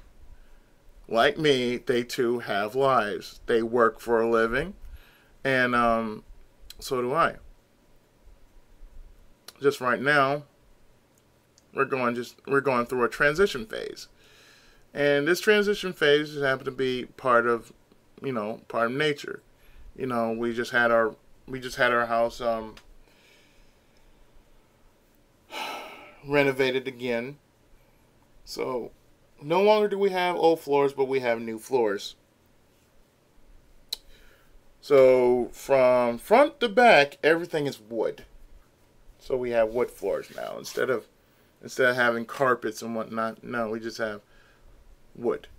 like me, they too have lives. They work for a living. And so do I. Just right now, we're going through a transition phase. And this transition phase just happened to be part of nature. You know, we just had our house renovated again. So no longer do we have old floors, but we have new floors. So from front to back, everything is wood. So we have wood floors now instead of having carpets and whatnot. No, we just have wood.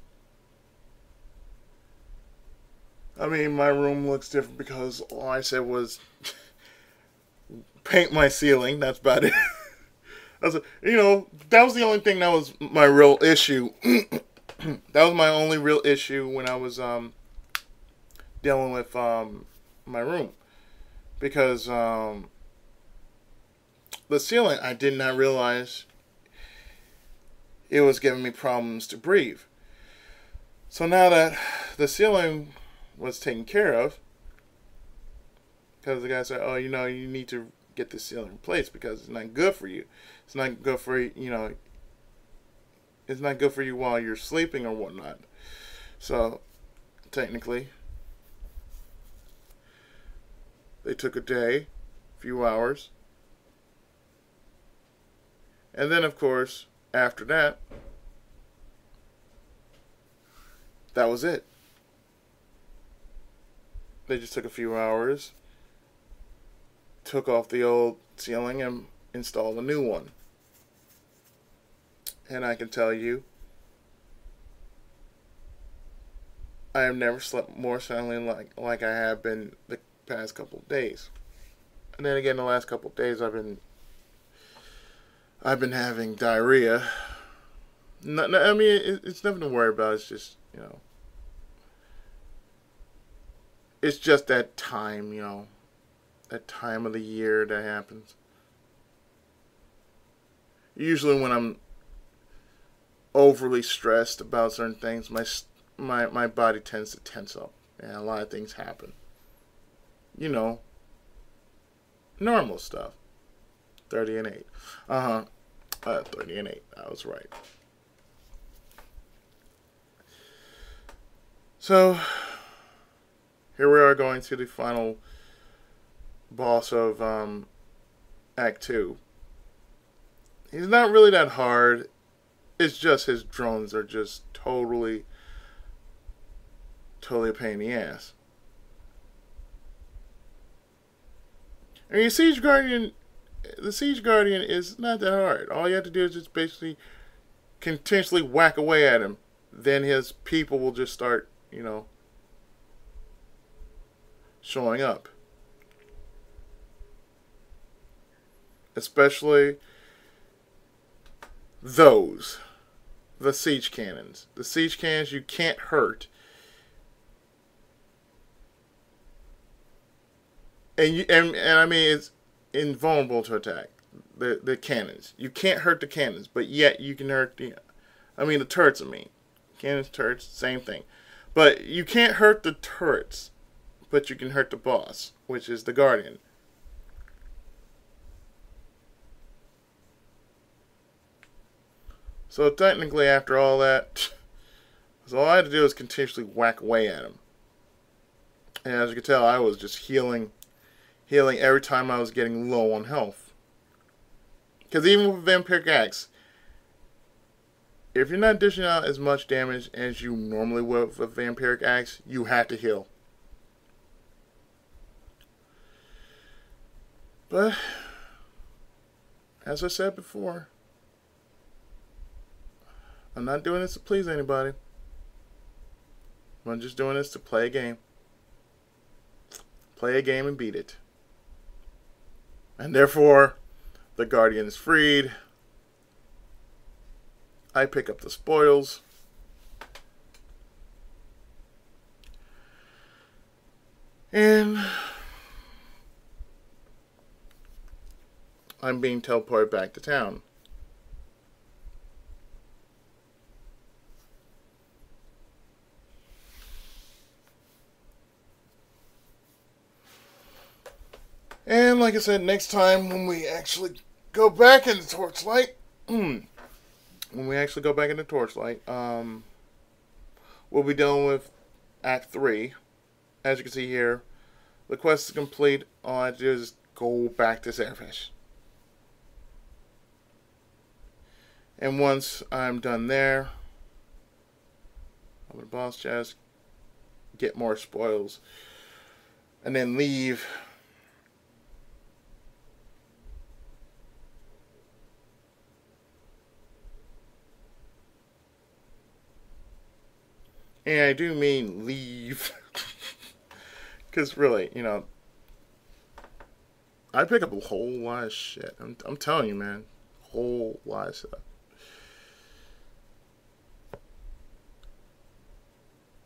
I mean, my room looks different because all I said was paint my ceiling. That's about it. That was the only thing that was my real issue. That was my only real issue when I was dealing with my room, because the ceiling, I did not realize it was giving me problems to breathe. So now that the ceiling was taken care of, because the guy said, oh, you need to get the ceiling replaced because it's not good for you. It's not good for you, it's not good for you while you're sleeping or whatnot. So, technically, they took a day, a few hours. And then, of course, after that, that was it. They just took a few hours, took off the old ceiling, and installed a new one. And I can tell you, I have never slept more soundly like I have been the past couple of days. And then again, the last couple of days, I've been having diarrhea. No, I mean, it's nothing to worry about. It's just, it's just that time, that time of the year that happens. Usually when I'm overly stressed about certain things, my body tends to tense up, and a lot of things happen. Normal stuff. 30 and 8. 30 and 8. I was right. So, here we are going to the final boss of Act 2. He's not really that hard. It's just his drones are just totally a pain in the ass. I mean, the Siege Guardian is not that hard. All you have to do is just basically continuously whack away at him. Then his people will just start, showing up. Especially the siege cannons. The siege cannons you can't hurt and I mean it's invulnerable to attack. The cannons. You can't hurt the cannons, but yet you can hurt the turrets. Cannons, turrets, same thing. But you can't hurt the turrets, but you can hurt the boss, which is the Guardian. So technically, after all that, all I had to do was continuously whack away at him. And as you can tell, I was just healing every time I was getting low on health. Because even with Vampiric Axe, if you're not dishing out as much damage as you normally would with a Vampiric Axe, you have to heal. But, as I said before, I'm not doing this to please anybody. I'm just doing this to play a game. Play a game and beat it. And therefore, the Guardian is freed. I pick up the spoils. And I'm being teleported back to town. And like I said, next time when we actually go back into Torchlight, we'll be dealing with Act 3. As you can see here, the quest is complete. All I have to do is go back to Sairfish. And once I'm done there, open the boss chest, get more spoils, and then leave. And I do mean leave. Because really, I pick up a whole lot of shit. I'm telling you, man. Whole lot of stuff.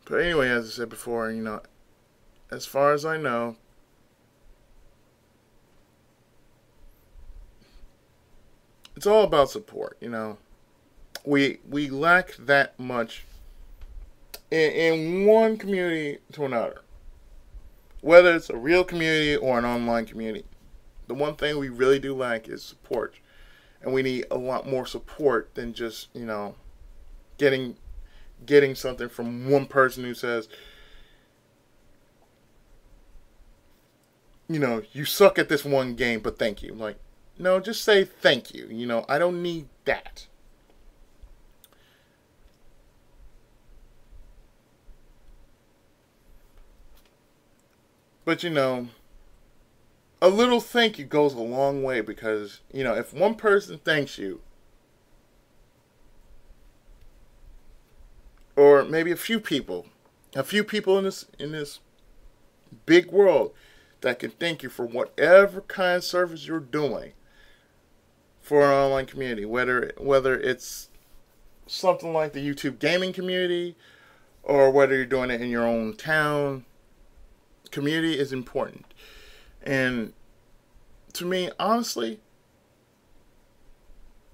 But anyway, as I said before, as far as I know, it's all about support, We lack that much in one community to another. Whether it's a real community or an online community. The one thing we really do lack is support. And we need a lot more support than just, getting something from one person who says, you suck at this one game, but thank you. Like, no, just say thank you. I don't need that. But, a little thank you goes a long way because, if one person thanks you, or maybe a few people in this big world that can thank you for whatever kind of service you're doing for an online community, whether it's something like the YouTube gaming community or whether you're doing it in your own town. Community is important. And to me, honestly,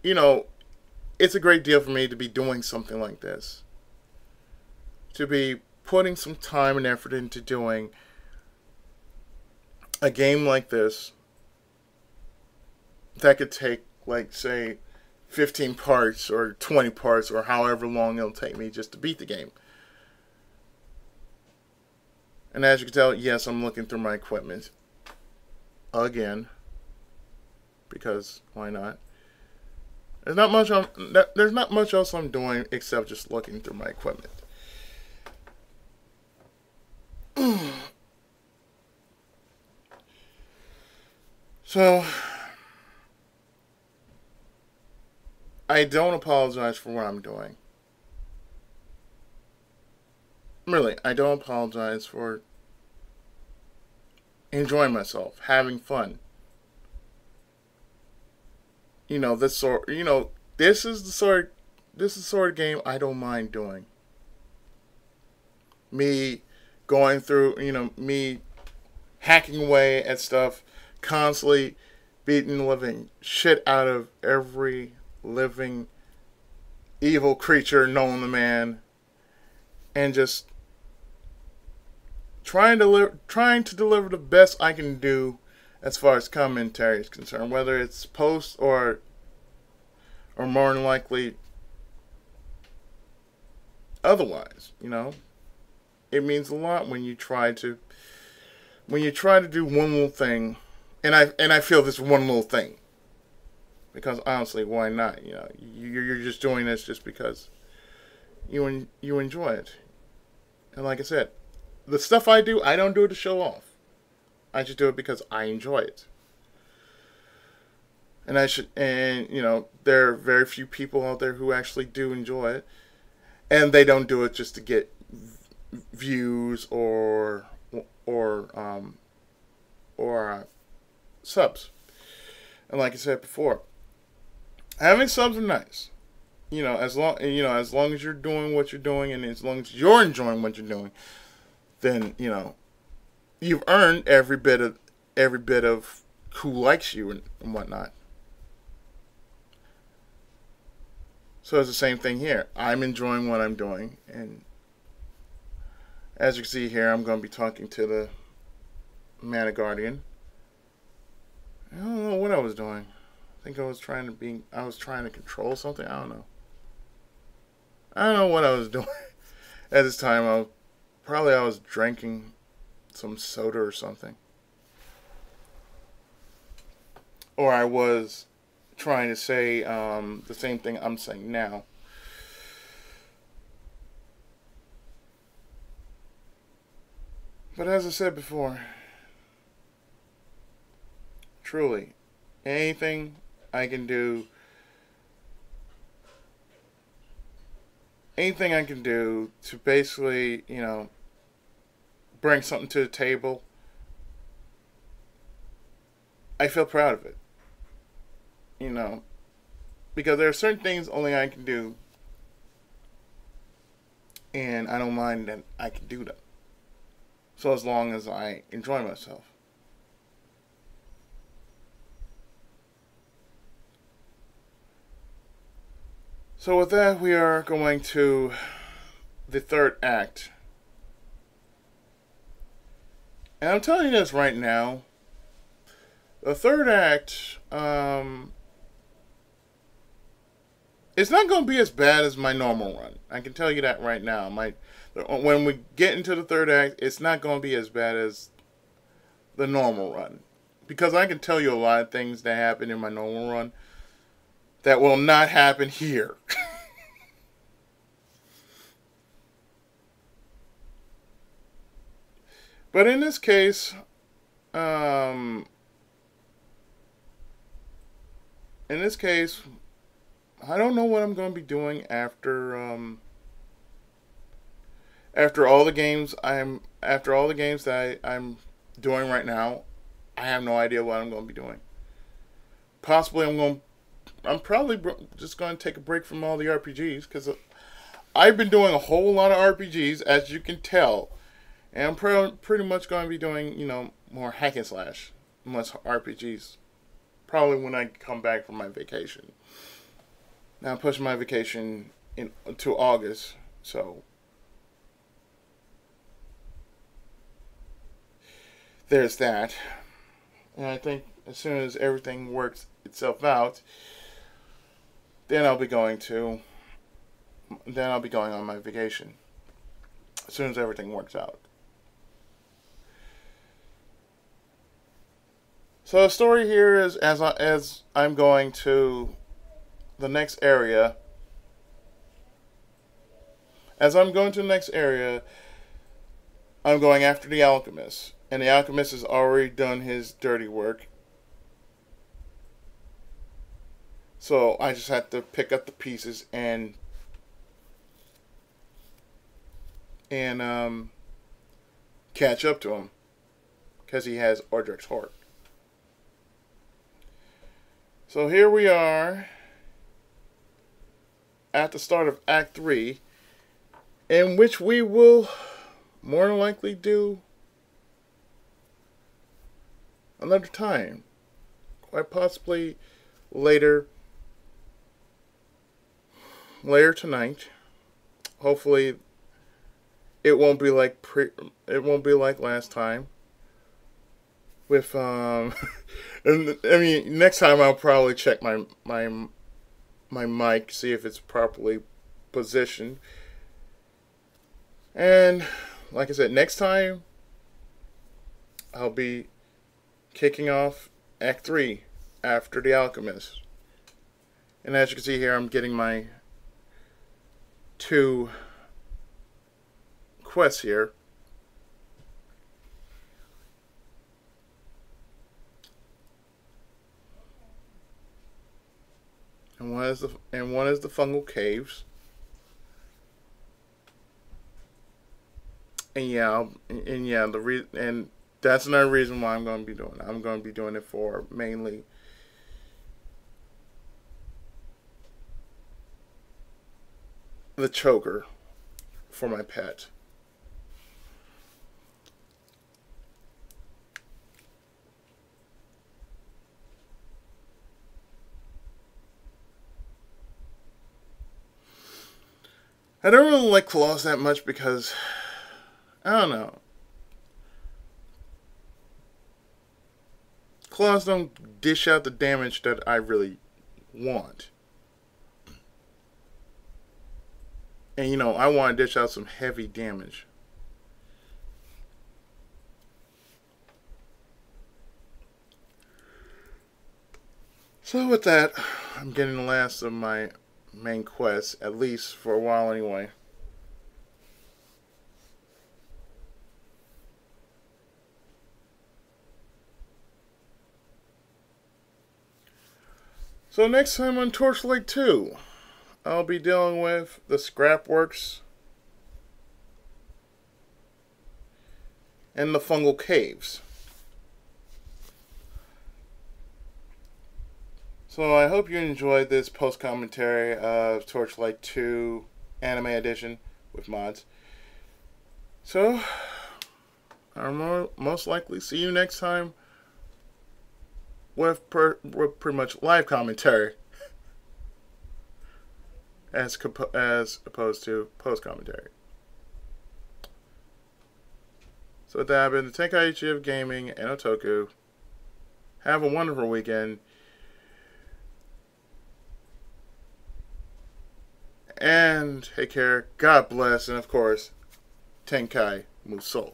it's a great deal for me to be doing something like this. To be putting some time and effort into doing a game like this that could take, like, say, 15 parts or 20 parts or however long it'll take me just to beat the game. And as you can tell, yes, I'm looking through my equipment again, because why not? There's not much else I'm doing except just looking through my equipment. So I don't apologize for what I'm doing. Really, I don't apologize for enjoying myself, having fun. This is the sort of game I don't mind doing. Me going through, me hacking away at stuff, constantly beating the living shit out of every living evil creature known to man, and just trying to deliver the best I can do as far as commentary is concerned, whether it's post or more than likely otherwise. It means a lot when you try to do one little thing, and I feel this one little thing, because honestly, why not? You're just doing this just because you enjoy it, and like I said, the stuff I don't do it to show off. I just do it because I enjoy it. And there are very few people out there who actually do enjoy it. And they don't do it just to get views or subs. And like I said before, having subs are nice. As long as you're doing what you're doing, and as long as you're enjoying what you're doing, then you've earned every bit of who likes you and whatnot. So it's the same thing here. I'm enjoying what I'm doing, and as you can see here, I'm going to be talking to the Mana Guardian. I don't know what I was doing. I think I was trying to control something. I don't know what I was doing at this time. I was drinking some soda or something. Or I was trying to say the same thing I'm saying now. But as I said before, truly, anything I can do to basically, bring something to the table, I feel proud of it. Because there are certain things only I can do, and I don't mind that I can do them. So as long as I enjoy myself. So with that, we are going to the third act. And I'm telling you this right now. The third act, it's not going to be as bad as my normal run. I can tell you that right now. When we get into the third act, it's not going to be as bad as the normal run. Because I can tell you a lot of things that happen in my normal run that will not happen here. But in this case, I don't know what I'm going to be doing after all the games that I'm doing right now. I have no idea what I'm going to be doing. Possibly I'm probably just going to take a break from all the RPGs, because I've been doing a whole lot of RPGs, as you can tell, and I'm pretty much going to be doing more hack and slash, less RPGs. Probably when I come back from my vacation. Now I'm pushing my vacation to August, so there's that. And I think as soon as everything works itself out, then I'll be going on my vacation. As soon as everything works out. So the story here is, as I'm going to the next area. As I'm going to the next area, I'm going after the alchemist. And the alchemist has already done his dirty work. So I just have to pick up the pieces and catch up to him, because he has Ordrick's heart. So here we are at the start of Act 3, in which we will more than likely do another time. Quite possibly later tonight. Hopefully it won't be like last time with and I mean next time I'll probably check my mic, see if it's properly positioned. And like I said, next time I'll be kicking off Act 3 after The Alchemist. And as you can see here, I'm getting my 2 quests here. And one is the fungal caves. And yeah, and that's another reason why I'm going to be doing it. I'm going to be doing it for mainly the choker for my pet. I don't really like claws that much because I don't know. Claws don't dish out the damage that I really want. And you know, I want to dish out some heavy damage. So with that, I'm getting the last of my main quests, at least for a while anyway. So next time on Torchlight 2, I'll be dealing with the Scrapworks and the Fungal Caves. So I hope you enjoyed this post-commentary of Torchlight 2 Anime Edition with mods. So, I'll most likely see you next time with pretty much live commentary as opposed to post-commentary. So with that, I've been the Tenkaichi of Gaming and Otaku. Have a wonderful weekend. And take care, God bless, and of course, Tenkai Musou.